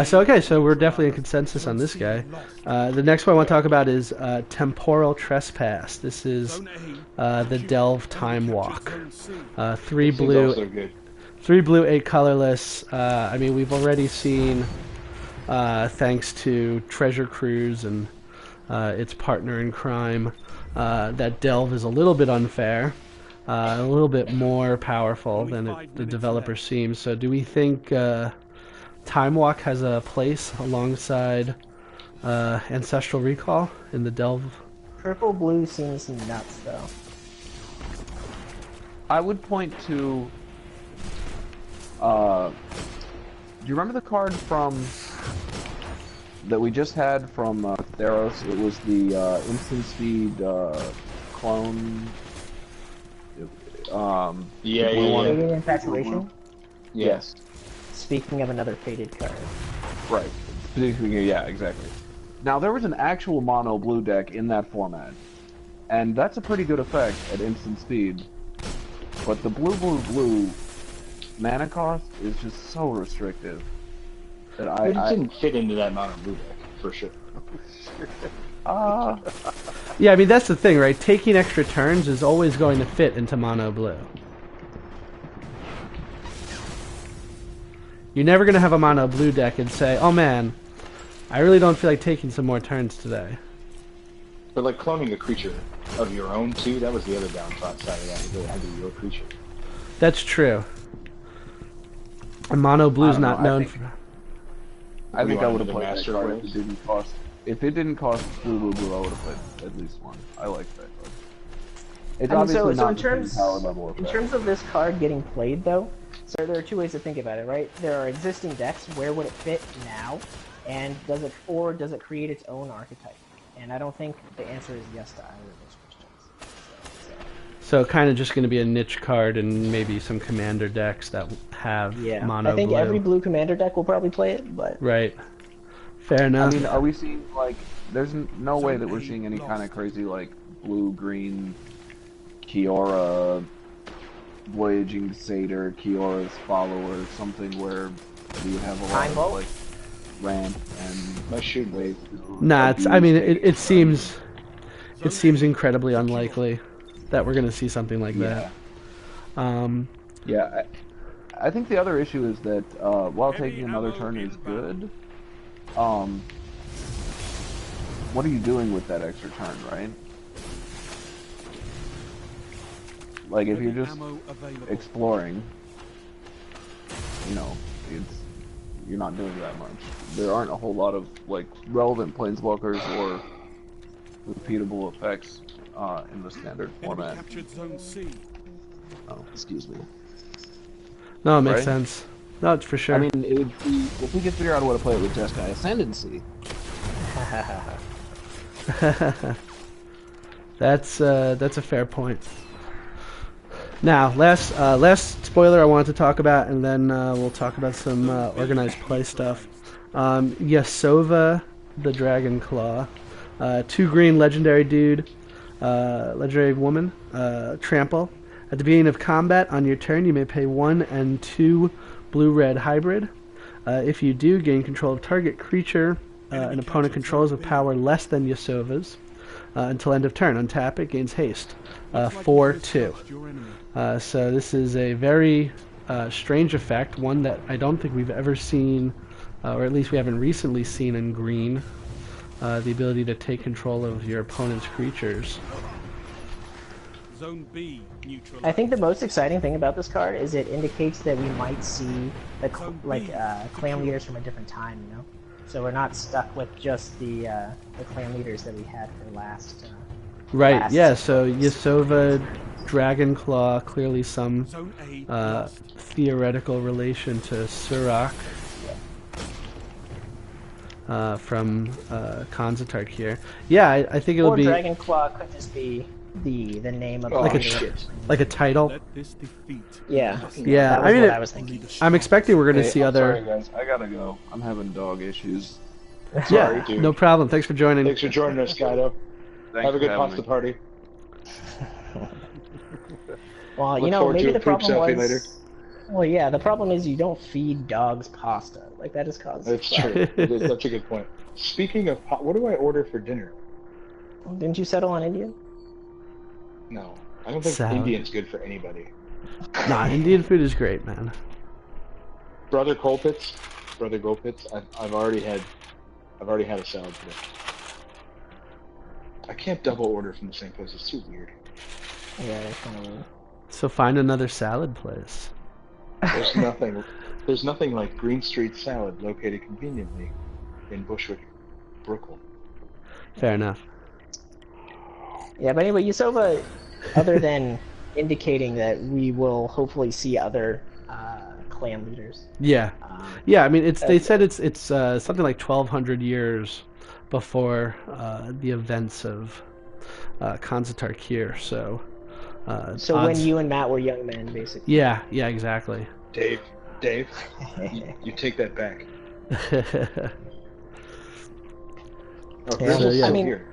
So we're definitely in consensus on this guy. The next one I want to talk about is Temporal Trespass. This is the Delve Time Walk. 3 This is blue, also good. 3 blue, 8 colorless. I mean, we've already seen, thanks to Treasure Cruise and its partner in crime, that Delve is a little bit unfair, a little bit more powerful than the developer seems. So do we think Time Walk has a place alongside Ancestral Recall in the Delve? Purple blue seems nuts though. I would point to. Do you remember the card from that we just had from Theros? It was the instant speed clone. Yeah, blue one. Faded Infatuation. Yes. Speaking of another faded card. Right. Yeah, exactly. Now there was an actual mono blue deck in that format, and that's a pretty good effect at instant speed. But the blue mana cost is just so restrictive that It didn't fit into that mono blue deck, for sure. Yeah, I mean, that's the thing, right? Taking extra turns is always going to fit into mono blue. You're never going to have a mono blue deck and say, oh man, I really don't feel like taking some more turns today. But like cloning a creature of your own too, that was the other downside of that. It had to be your creature. That's true. And mono blue's I don't know, not I known think- for... I think I would have the played that Master card Race? if it didn't cost blue, I would have played at least one. I like that card. It's I mean, obviously so not in the same terms power level in effect. terms of this card getting played though, so there are two ways to think about it, right? There are existing decks. Where would it fit now? And does it create its own archetype? And I don't think the answer is yes to either of those questions. So kind of just going to be a niche card and maybe some commander decks that have Yeah, mono I think blue. every blue commander deck will probably play it, but Right. Fair I enough. mean, are we seeing like? There's no way that we're seeing any kind of crazy like blue-green Kiora, Voyaging Satyr, Kiora's follower, something where we would have a lot Time of Vault? like ramp and My shoot wave. Nah, it's, I mean, it abuse seems incredibly unlikely that we're going to see something like Yeah. that. Yeah, I think the other issue is that while taking another turn is good, what are you doing with that extra turn, right? Like if you're Heavy just ammo available. exploring, you know, you're not doing that much. There aren't a whole lot of like relevant planeswalkers or repeatable effects in the standard Enemy format. captured Zone C. Oh, excuse me. No, it makes Right? sense. No, it's for sure. I mean, it would be, if we could figure out a way to play it with Jeskai Ascendancy. That's a fair point. Now, last spoiler I wanted to talk about, and then we'll talk about some organized play stuff. Yasova, the Dragon Claw. 2 green legendary dude, legendary woman, trample. At the beginning of combat on your turn, you may pay 1 and 2 blue-red hybrid. If you do, gain control of target creature an opponent controls with power less than Yasova's until end of turn. Untap it, gains haste. 4/2. So this is a very strange effect, one that I don't think we've ever seen, or at least we haven't recently seen in green. The ability to take control of your opponent's creatures. Zone B neutralized. I think the most exciting thing about this card is it indicates that we might see the clan leaders from a different time, you know? So we're not stuck with just the clan leaders that we had for last. Right. last Yeah. So Yasova, Dragonclaw, clearly some Zone A lost. theoretical relation to Surak from Konzatark here. Yeah, I think it would Or be Dragonclaw could just be the name of Oh, the shit. leader. like a title. Let this defeat. Yeah. Yeah, That was I mean, what I was thinking. I'm expecting we're going to Hey, see I'm other. Sorry, guys. I gotta go. I'm having dog issues. Sorry, Yeah, dude. no problem. Thanks for joining. Thanks for joining us, Guido. Thanks Have a for good having pasta me. party. Well, Look you know, forward maybe to a the poop problem selfie was. later. Well, yeah, the problem is you don't feed dogs pasta. Like that just causes. That's problems. true. That's a good point. Speaking of, what do I order for dinner? Didn't you settle on Indian? No, I don't think Salad. Indian's good for anybody. Nah, Indian food is great, man. Brother Colpitz, I've already had a salad today. I can't double order from the same place. It's too weird. Yeah, that's kind of weird. So find another salad place. There's nothing like Green Street Salad located conveniently in Bushwick, Brooklyn. Fair enough. Yeah, but anyway, Yasova, other than indicating that we will hopefully see other clan leaders. Yeah, Um, yeah. I mean, they said it's something like 1,200 years before the events of Konzatark here. So. so when odds- you and Matt were young men, basically. Yeah, exactly. Dave, you take that back. Oh, Yeah, Grizzle's yeah. still I mean- here.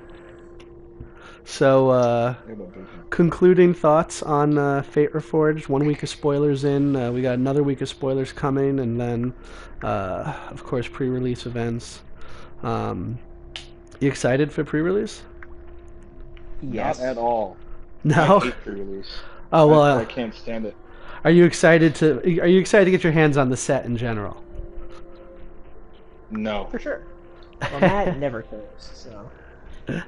So, Maybe I'll beat him. concluding thoughts on Fate Reforged. 1 week of spoilers in. We got another week of spoilers coming, and then, of course, pre-release events. You excited for pre-release? Yes. Not at all. I No. hate pre-release. Oh well. I can't stand it. Are you excited to get your hands on the set in general? No. For sure. Well, Matt never cares, so. So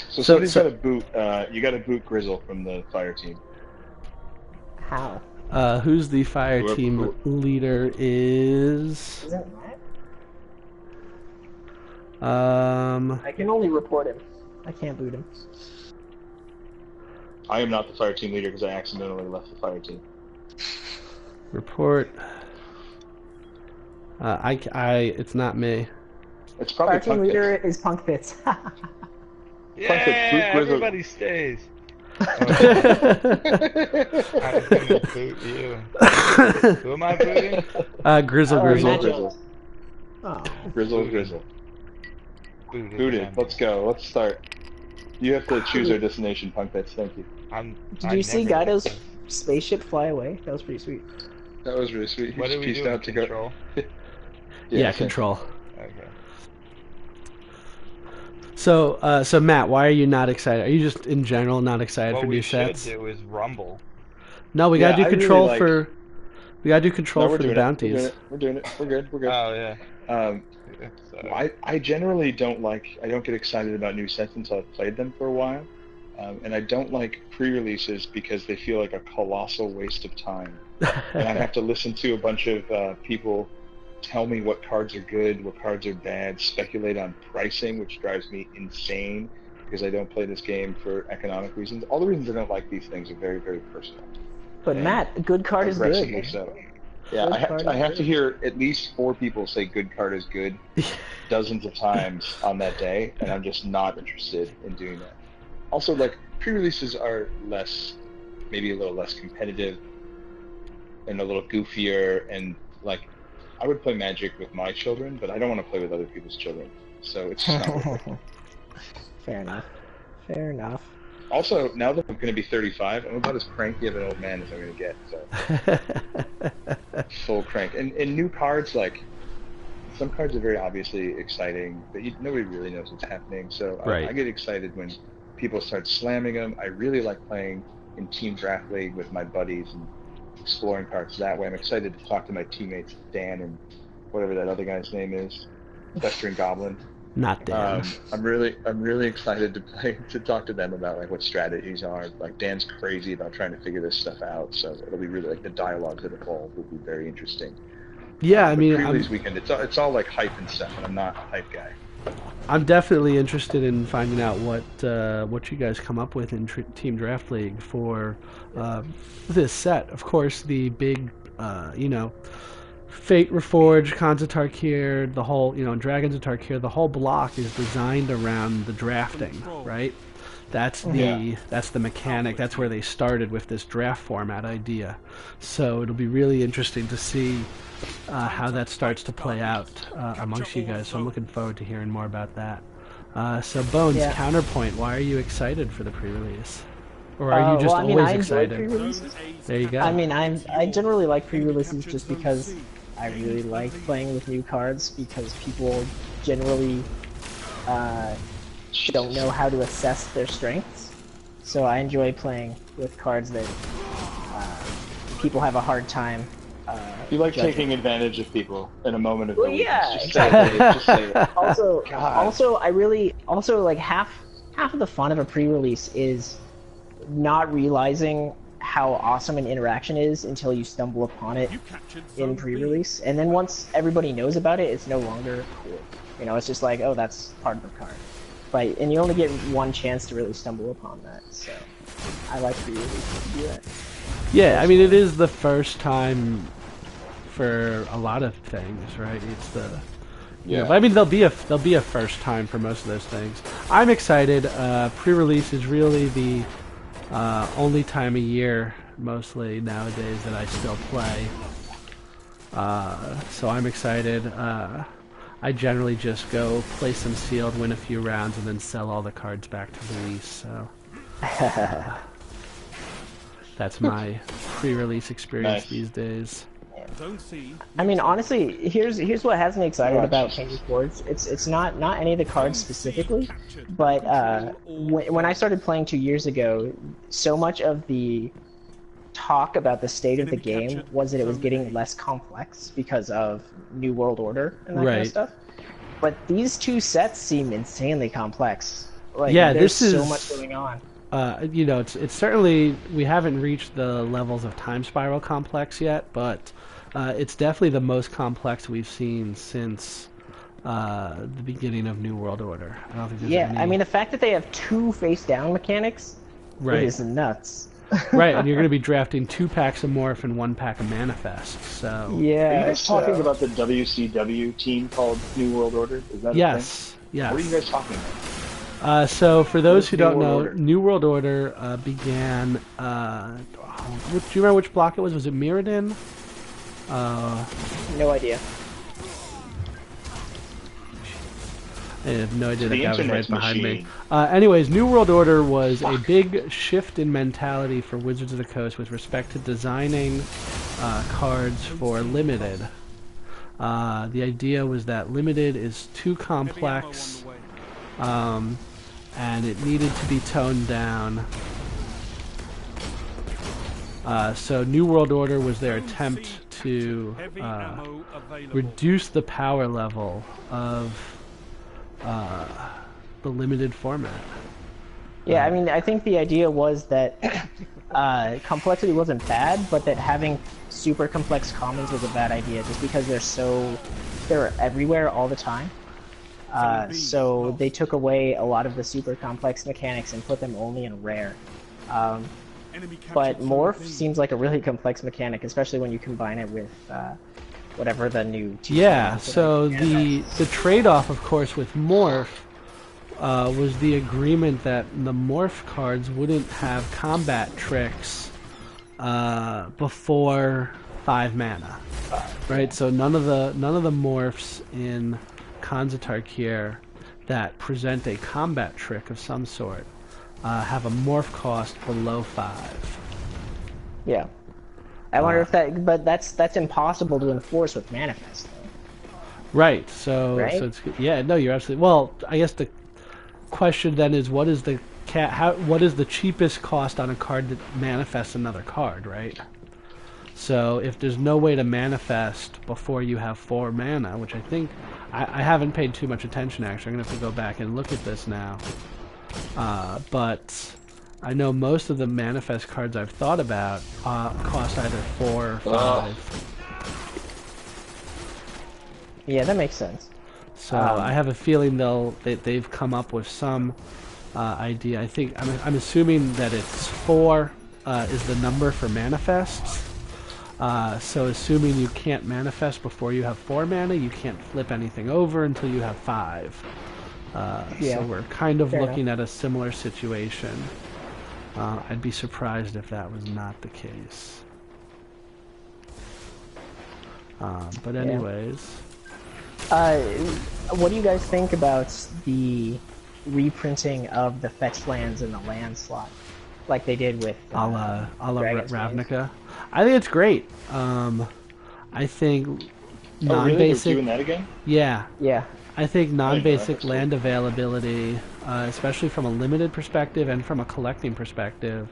So- somebody's so- got to boot. You got to boot Grizzle from the fire team. How? Who's the fire Whoever- team leader is? Isn't Matt? I I can only report him. I can't boot him. I am not the fire team leader because I accidentally left the fire team. report. It's not me. It's probably Our team Punk leader is Punk Fitz. Yeah, Grizzle. everybody stays. uh, I'm gonna boot you. Who am I booting? Grizzle. Oh, Grizzle. Matt Grizzle. Jones. Oh. Grizzle. Booted. Booted. again. Let's go. Let's start. You have to choose our destination, Punk Pits. Thank you. Did you see Guido's spaceship fly away? That was pretty sweet. That was really sweet. He What just do we pieced do? out to go. Control. Yeah, same. control. Okay. So, Matt, why are you not excited? Are you just in general not excited What for we new should sets? do is rumble. No, we Yeah, gotta do I really control like- for. We gotta do control No, we're for the doing it. bounties. We're doing it. We're good. We're good. Oh yeah. So, I generally don't get excited about new sets until I've played them for a while. And I don't like pre-releases because they feel like a colossal waste of time. And I have to listen to a bunch of people tell me what cards are good, what cards are bad, speculate on pricing, which drives me insane because I don't play this game for economic reasons. All the reasons I don't like these things are very, very personal. But And Matt, a good card is good. aggressively Man. so. Yeah, Good I have card to, I is have good. to hear at least 4 people say good card is good dozens of times on that day, and I'm just not interested in doing that. Also, like, pre-releases are maybe a little less competitive and a little goofier, and like, I would play Magic with my children, but I don't want to play with other people's children, so it's just not worth it. Fair enough. Fair enough. Also, now that I'm going to be 35, I'm about as cranky of an old man as I'm going to get. So full crank. And new cards, like some cards are very obviously exciting, but nobody really knows what's happening. So Right. I get excited when people start slamming them. I really like playing in Team Draft League with my buddies and exploring cards that way. I'm excited to talk to my teammates, Dan and whatever that other guy's name is, Western Goblin. Not Dan. I'm really excited to talk to them about like what strategies are. Like Dan's crazy about trying to figure this stuff out, so it'll be really like the dialogues that evolve will be very interesting. Yeah, I But mean, pre-release weekend, it's all like hype and stuff, and I'm not a hype guy. I'm definitely interested in finding out what you guys come up with in Team Draft League for this set. Of course, the big, Fate, Reforged, Khans of Tarkir, the whole, Dragons of Tarkir, the whole block is designed around the drafting, right? That's the mechanic. That's where they started with this draft format idea. So it'll be really interesting to see how that starts to play out amongst you guys. So I'm looking forward to hearing more about that. So Bones, Yeah. Counterpoint, why are you excited for the pre-release? Or are you just I always enjoy excited? pre-releases. There you go. I mean, I generally like pre-releases just because I really like playing with new cards because people generally don't know how to assess their strengths. So I enjoy playing with cards that people have a hard time. You like judging. taking advantage of people in a moment of Well, weakness. yeah, Just say it, just say it. Also, God. I really like half of the fun of a pre-release is not realizing how awesome an interaction is until you stumble upon it in pre-release, and then once everybody knows about it, it's no longer cool. It's just like, oh, that's part of the card. And you only get one chance to really stumble upon that. So I like pre-release to do that. Yeah, I mean, it is the first time for a lot of things, right? It's the but I mean, there'll be a first time for most of those things. I'm excited. Pre-release is really the only time of year, mostly nowadays, that I still play. So I'm excited. I generally just go play some sealed, win a few rounds, and then sell all the cards back to release. So that's my pre-release experience these days. I mean, honestly, here's what has me excited about Candy Cords. It's not any of the cards specifically, but when I started playing 2 years ago, so much of the talk about the state of the game was that it was getting less complex because of New World Order and that kind of stuff. But these two sets seem insanely complex. Like, yeah, there's this is so much going on. It's certainly, we haven't reached the levels of Time Spiral complex yet, but it's definitely the most complex we've seen since the beginning of New World Order. I don't think there's any... I mean, the fact that they have 2 face-down mechanics is nuts. Right, and you're going to be drafting 2 packs of Morph and 1 pack of Manifest, so... Yeah. Are you guys talking about the WCW team called New World Order? Is that a thing? Yes. What are you guys talking about? So for those who don't know, Order? New World Order do you remember which block it was? Was it Mirrodin? No idea. I have no idea The that guy was right internet's behind me. machine. Anyways, New World Order was a big shift in mentality for Wizards of the Coast with respect to designing cards for Limited. The idea was that Limited is too complex, and it needed to be toned down. So New World Order was their attempt to reduce the power level of the limited format. Yeah, I mean, I think the idea was that complexity wasn't bad, but that having super complex commons was a bad idea, just because they're everywhere all the time. So they took away a lot of the super complex mechanics and put them only in rare. But Morph seems like a really complex mechanic, especially when you combine it with whatever the new... Yeah, so the trade-off, of course, with Morph was the agreement that the Morph cards wouldn't have combat tricks before 5 mana, right? So none of the Morphs in Khans of Tarkir that present a combat trick of some sort have a morph cost below 5. Yeah. I wonder if that, but that's impossible to enforce with Manifest, though. Right. So Right? it's yeah. No, you're absolutely. Well, I guess the question then is, what is the what is the cheapest cost on a card that manifests another card, right? So if there's no way to manifest before you have 4 mana, which I think I haven't paid too much attention actually. I'm gonna have to go back and look at this now. But I know most of the manifest cards I've thought about cost either 4 or 5. Yeah, that makes sense. So I have a feeling they've come up with some idea. I think I'm assuming that it's 4 is the number for manifests. So assuming you can't manifest before you have 4 mana, you can't flip anything over until you have 5. Yeah, So we're kind of fair looking at a similar situation. I'd be surprised if that was not the case. But anyways... what do you guys think about the reprinting of the fetch lands in the land slot, like they did with a la Dragon's Maze? Ravnica? I think it's great. I think Oh, really? They're non-basic... doing that again? Yeah. Yeah, I think non-basic that's cool. land availability, especially from a limited perspective and from a collecting perspective,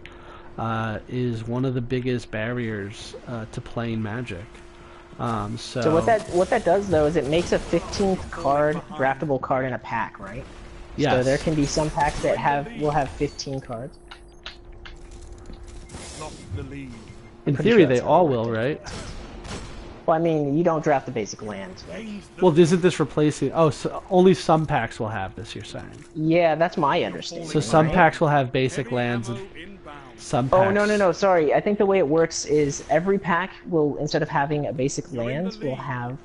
is one of the biggest barriers to playing Magic. So what that does though is it makes a 15th card draftable card in a pack, right? Yes. So there can be some packs that will have 15 cards. Not believe. in pretty theory sure they that's all how it will, works. right? Well, I mean, you don't draft the basic lands, right? Well, isn't this replacing... Oh, so only some packs will have this, you're saying. Yeah, that's my understanding. So some right? packs will have basic lands, and some packs... Oh, no, sorry. I think the way it works is every pack will, instead of having a basic lands, will have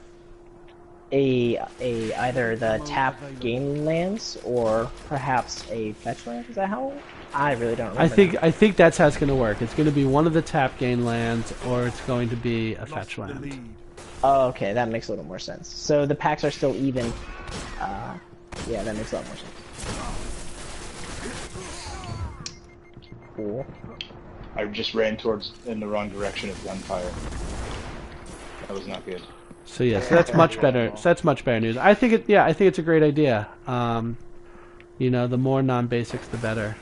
a either the tap game lands or perhaps a fetch land. Is that how? I really don't remember. I think that's how it's going to work. It's going to be one of the tap gain lands, or it's going to be a fetch land. Oh, okay, that makes a little more sense. So the packs are still even. Yeah, that makes a lot more sense. Cool. I just ran in the wrong direction of gunfire. That was not good. So yeah, so that's much better. So that's much better news. I think it's a great idea. You know, the more non-basics, the better.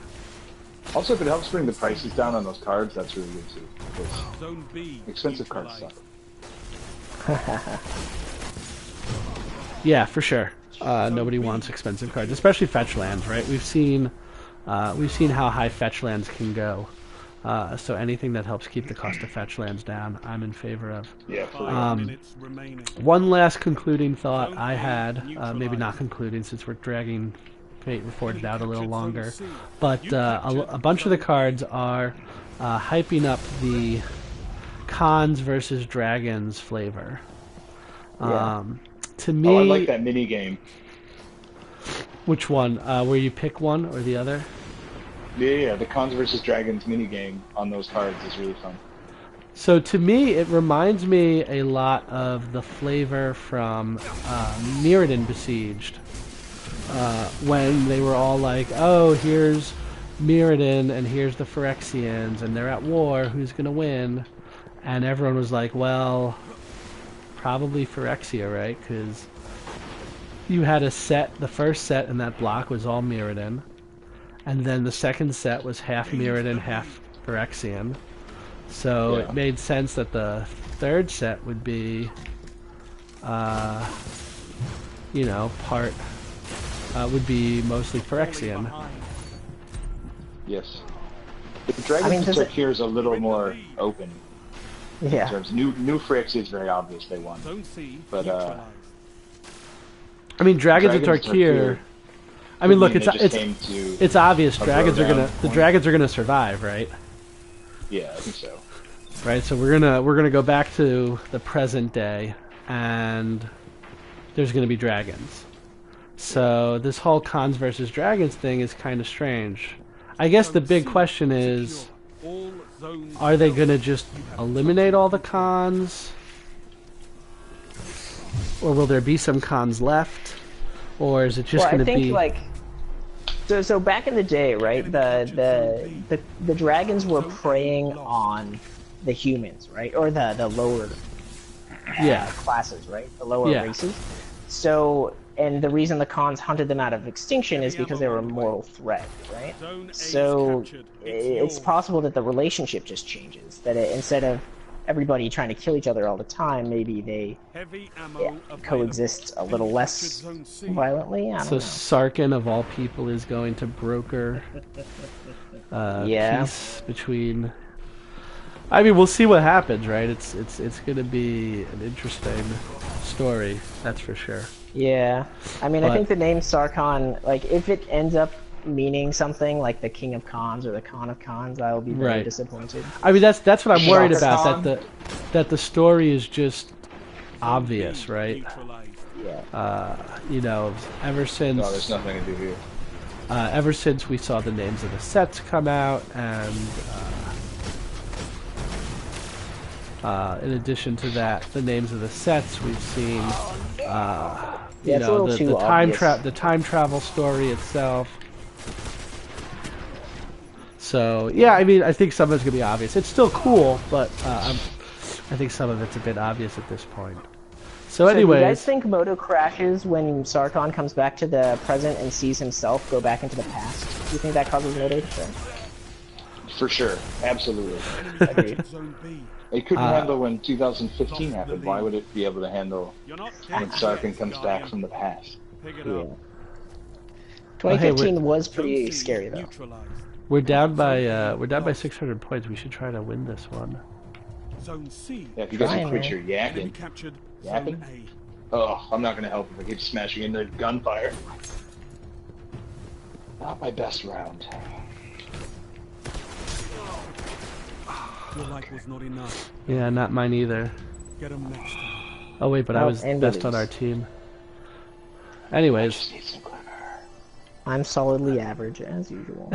Also, if it helps bring the prices down on those cards, that's really good too. Because Zone B. expensive cards suck. Yeah, for sure. Nobody wants expensive cards, especially fetch lands, right? We've seen how high fetch lands can go. So anything that helps keep the cost of fetch lands down, I'm in favor of. Yeah, for real. 5 minutes remaining. One last concluding thought I had, maybe not concluding since we're dragging Fate Reforged out a little longer, but a bunch of the cards are hyping up the Khans versus Dragons flavor. Yeah. To me, Oh, I like that mini game. which one? Where you pick one or the other? Yeah, the Khans versus Dragons mini game on those cards is really fun. So to me, it reminds me a lot of the flavor from Mirrodin Besieged. When they were all like, oh, here's Mirrodin and here's the Phyrexians and they're at war, who's going to win? And everyone was like, well, probably Phyrexia, right? Because you had a set, the first set in that block was all Mirrodin. And then the second set was half Mirrodin, half Phyrexian. So Yeah. it made sense that the third set would be, you know, would be mostly Phyrexian. Yes. The Dragons does took it- here is a little more open. In Yeah. terms new Phyrexia is very obvious they won. Zone C. But, neutralized. I mean, Dragons of Dragons of Tarkir. Tarkir I mean, could look, mean they just it's came to it's obvious. a Dragons are throwdown the point. dragons are gonna survive, right? Yeah, I think so. Right. So we're gonna go back to the present day, and there's gonna be dragons. So this whole Khans versus Dragons thing is kind of strange. I guess the big question is, All zones are they gonna just eliminate all the Khans, or will there be some Khans left? or is it just Well, I going to think be? like so back in the day, right? The dragons were preying on the humans, right? Or the lower Yeah. classes, right? The lower Yeah. races. So, and the reason the Khans hunted them out of extinction is because they were a mortal threat, right? Zone A is So captured. it's yours. possible that the relationship just changes. That instead of everybody trying to kill each other all the time, maybe they Heavy ammo available. coexist a little Enemy less captured Zone C. violently. I don't So know. Sarkin, of all people, is going to broker Yeah. peace between. I mean, we'll see what happens, right? It's going to be an interesting story, that's for sure. Yeah, I mean, But- I think the name Sarkhan, like, if it ends up meaning something like the King of Khans or the Khan of Khans, I will be very Right. disappointed. I mean, that's what I'm worried Shaka about. Khan. That the story is just Zone obvious, B right? neutralized. Yeah. You know, ever since No, there's nothing to do here. ever since we saw the names of the sets come out, and in addition to that, the names of the sets, we've seen, Yeah, it's a little too obvious. the time travel story itself. So yeah, I mean, I think some of it's gonna be obvious. It's still cool, but I think some of it's a bit obvious at this point. So, So do you guys anyways, think Moto crashes when Sarkhan comes back to the present and sees himself go back into the past? Do you think that causes Moto to crash? For sure, absolutely. Agreed. Zone B. It couldn't handle when 2015 happened. Why would it be able to handle You're not when dead Sarkin yet, comes back Guardian. from the past? Pick it Yeah. up. 2015 was Zone pretty C scary, though. neutralized. we're down by 600 points. We should try to win this one. Zone C. Yeah, if you guys Trying, can quit man. your Enemy yakking. captured. Yapping? Zone A. Oh, I'm not gonna help if I keep smashing into gunfire. Not my best round. Your life was not enough. Yeah, not mine either. Get them next time. Oh wait, but I Oh, was and best on lose. our team. Anyways, Just need some glitter. I'm solidly average, as usual.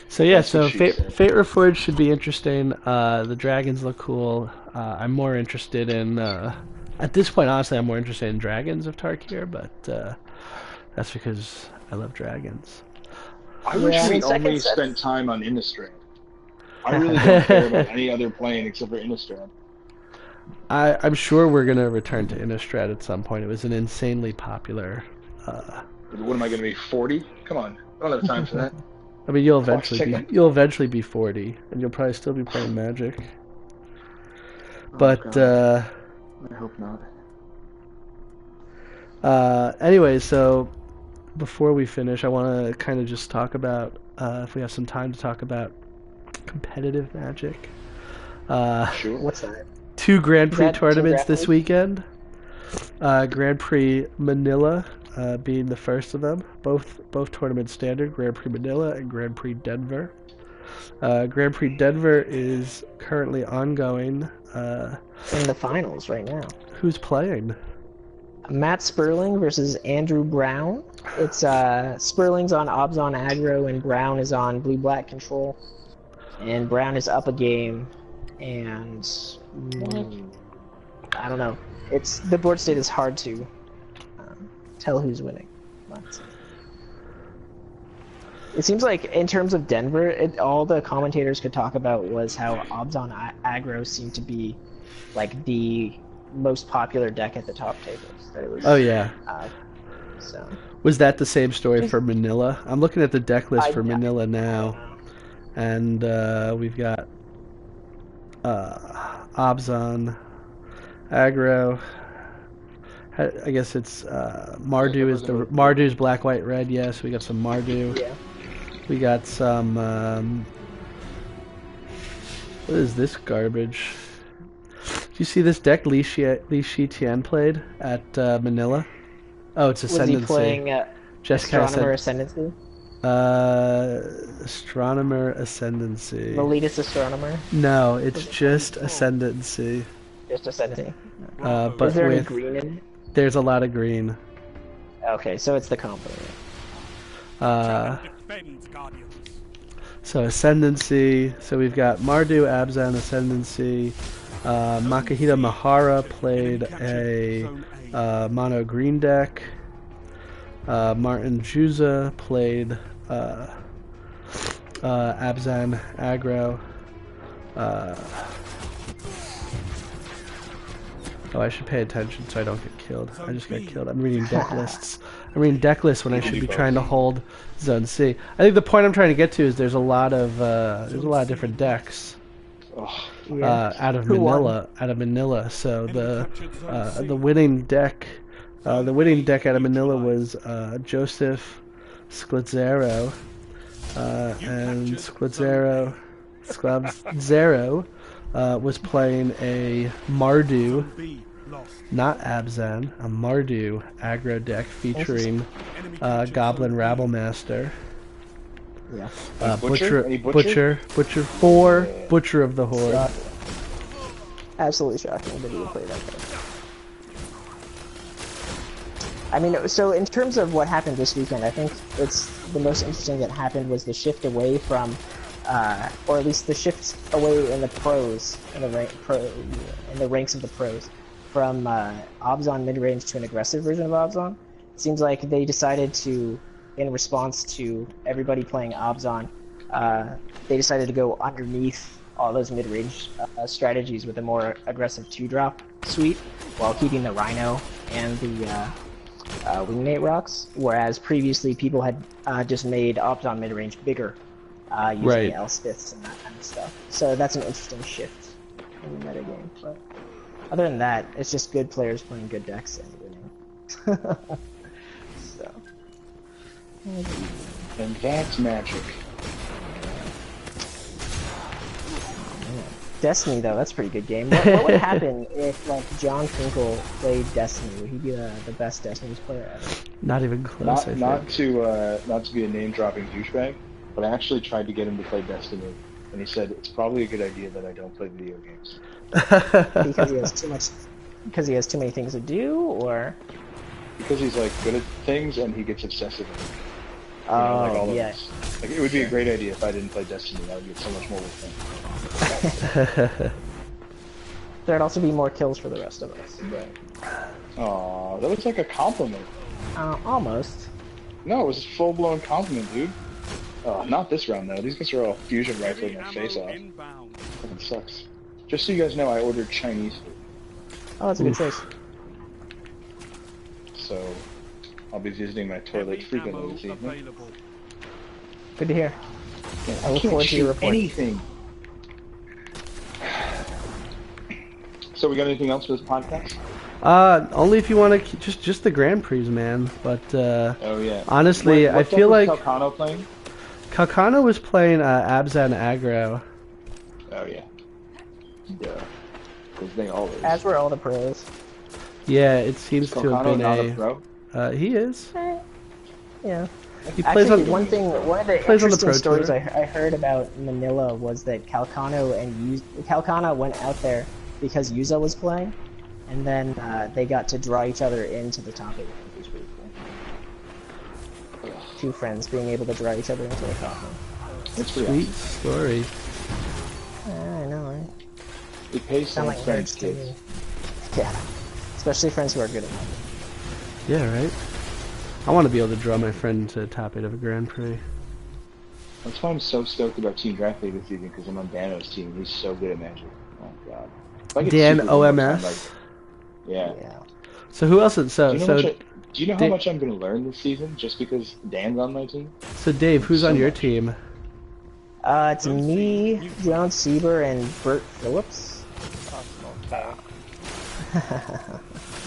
so yeah, That's so what she Fate, said. Fate Reforged should be interesting. The dragons look cool. I'm more interested in. At this point, honestly, I'm more interested in dragons of Tarkir, but that's because I love dragons. I wish Yeah. we Second only set. spent time on Innistrad. I really don't care about any other plane except for Innistrad. I'm sure we're gonna return to Innistrad at some point. It was an insanely popular. What am I going to be, 40? Come on, I don't have time for that. I mean, you'll Clock's eventually ticking. be 40, and you'll probably still be playing Magic. Oh, But God. I hope not. anyway, so before we finish, I want to kind of just talk about if we have some time to talk about competitive Magic. Sure. What's that? 2 Grand Is Prix that Team tournaments Grand this Prix? weekend. Grand Prix Manila being the first of them. Both tournaments standard. Grand Prix Manila and Grand Prix Denver. Grand Prix Denver is currently ongoing. In the finals right now. Who's playing? Matt Sperling versus Andrew Brown. It's Sperling's on Obzon aggro and Brown is on blue-black control. And Brown is up a game, and I don't know. It's the board state is hard to tell who's winning. But it seems like in terms of Denver, all the commentators could talk about was how Obzon aggro seemed to be like the most popular deck at the top tables. That it was, Oh yeah. so Was that the same story for Manila? I'm looking at the deck list for I- Manila now, and we've got Obzon, aggro. I guess it's Mardu is the Mardu's black, white, red. Yes, we got some Mardu. yeah. We got some. What is this garbage? Do you see this deck Li Tian played at Manila? Oh, it's Was he Ascendancy. playing Jessica Astronomer said, Ascendancy? Astronomer Ascendancy. The latest Astronomer? No, it's just Ascendancy. Just Ascendancy. But Is there any with, green in it? there's a lot of green. Okay, so it's the combo. Defend, Guardians. So Ascendancy. So we've got Mardu, Abzan, Ascendancy. Makahita Mahara played a mono green deck. Martin Juza played Abzan aggro. Oh, I should pay attention so I don't get killed. I just got killed. I'm reading deck lists. I'm reading deck lists when I should be trying to hold Zone C. I think the point I'm trying to get to is there's a lot of different decks out of Manila. So the winning deck out of Manila was Joseph Squazzero, and Squazzero was playing a Mardu, not Abzan, a Mardu aggro deck featuring Goblin Rabblemaster. Yeah. Butcher? Any Butcher 4, Butcher of the Horde. Absolutely shocking that he would play that card. I mean, so in terms of what happened this weekend, I think it's the most interesting that happened was the shift away from, or at least the shift away in the pros, in the ranks of the pros, from Obzon mid-range to an aggressive version of Obzon. It seems like they decided to, in response to everybody playing Obzon, they decided to go underneath all those mid-range strategies with a more aggressive 2-drop suite, while keeping the Rhino and the Wingnate rocks, whereas previously people had just made Obzon mid-range bigger, using Elspeths and that kind of stuff. So that's an interesting shift in the metagame. But other than that, it's just good players playing good decks and winning. So. And that's magic. Destiny, though, that's a pretty good game. What would happen if, like, John Finkel played Destiny? Would he be the best Destiny player ever? Not even close, Not to be a name-dropping douchebag, but I actually tried to get him to play Destiny, and he said it's probably a good idea that I don't play video games. Because he has too many things to do, or because he's like good at things and he gets obsessive. Like all of us. Like it would be a great idea if I didn't play Destiny. I would get so much more with him. There'd also be more kills for the rest of us. Right. Aw, that looks like a compliment. Almost. No, it was a full-blown compliment, dude. Oh, not this round though. These guys are all fusion rifling my face off. Fucking sucks. Just so you guys know, I ordered Chinese food. Oh, that's a good choice. So, I'll be visiting my toilet frequently this evening. Good to hear. Yeah, I look forward to your report. Anything. So, we got anything else for this podcast? Only if you want to, just the Grand Prix, man. But oh yeah. Honestly, I feel like Calcano playing? Calcano was playing Abzan aggro. Oh yeah. Yeah. Because they always. As were all the pros. Yeah, it seems to have been not a pro. He is. Yeah. He plays Actually, on. one of the plays on the interesting Pro stories Tour. I heard about Manila was that Calcano went out there because Yuza was playing, and then they got to draw each other into the top 8. Which was pretty cool. Two friends being able to draw each other into the top 8. That's pretty Sweet awesome. story. I know, right? It pays Sound some like friends, nerds to kids. me. Yeah. Especially friends who are good at Magic. Yeah, right. I want to be able to draw my friend to top 8 of a Grand Prix. That's why I'm so stoked about Team Draft League this season, because I'm on Dano's team. He's so good at Magic. Oh god. If I get Dan super good one OMS. time, like, yeah. So who else? So Do you know how much I'm going to learn this season just because Dan's on my team? So Dave, who's on your team? It's me, John Sieber, and Bert Phillips.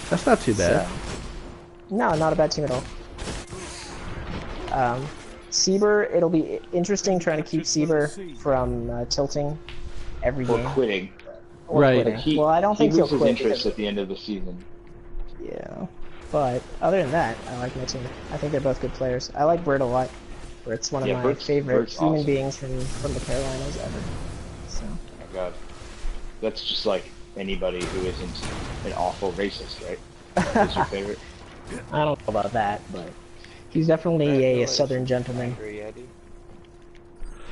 That's not too bad. No, not a bad team at all. Sieber, it'll be interesting trying to keep Sieber from tilting every Or game. quitting. Or Right. quitting. Well, I don't think he'll loses quit. interest at the end of the season. Yeah. But other than that, I like my team. I think they're both good players. I like Bert a lot. Bert's one of my favorite Bert's human awesome. beings from the Carolinas ever. So. Oh my god. That's just like anybody who isn't an awful racist, right? Who's your favorite? I don't know about that, but he's definitely a southern gentleman. Angry Yeti.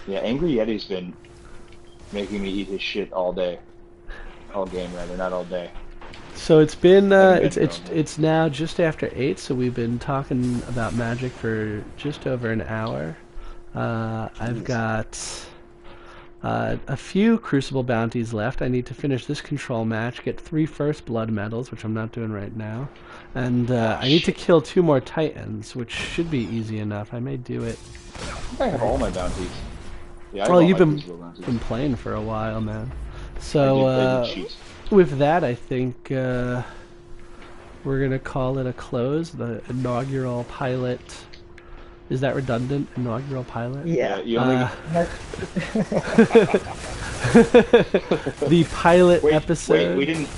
Yeah, Angry Yeti's been making me eat his shit all day. All game, rather, not all day. So it's been Haven't been it's now just after 8, so we've been talking about Magic for just over an hour. I've got a few Crucible bounties left. I need to finish this control match, get 3 first blood medals, which I'm not doing right now, and I need to kill 2 more Titans, which should be easy enough. I may do it. I have all my bounties. Yeah, I have Well, all you've my been Crucible bounties. playing for a while, man. I So did cheat. with that, I think we're gonna call it a close. The inaugural pilot. Is that redundant? Inaugural pilot? Yeah. You only The pilot wait. episode. Wait, we didn't.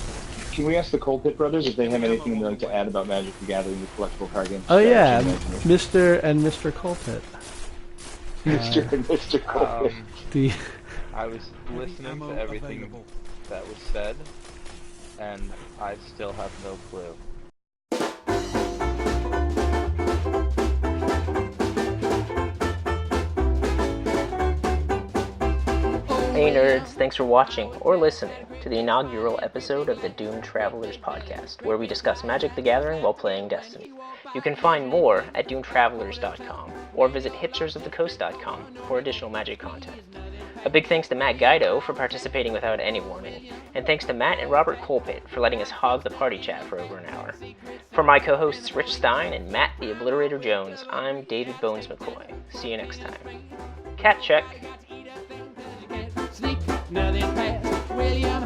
Can we ask the Cold Pit brothers if they have anything they'd like to add about Magic the Gathering, the collectible card games? Oh yeah, strategy, Mr. and Mr. Colpit. Mr. and Mr. Cold Pit. The I was listening to everything that was said, and I still have no clue. Hey nerds, thanks for watching or listening to the inaugural episode of the Doomed Travelers podcast, where we discuss Magic the Gathering while playing Destiny. You can find more at doomtravelers.com or visit hipstersofthecoast.com for additional Magic content. A big thanks to Matt Guido for participating without any warning, and thanks to Matt and Robert Colpit for letting us hog the party chat for over an hour. For my co-hosts Rich Stein and Matt the Obliterator Jones, I'm David Bones McCoy. See you next time. Cat check. Sleep, nothing fast. William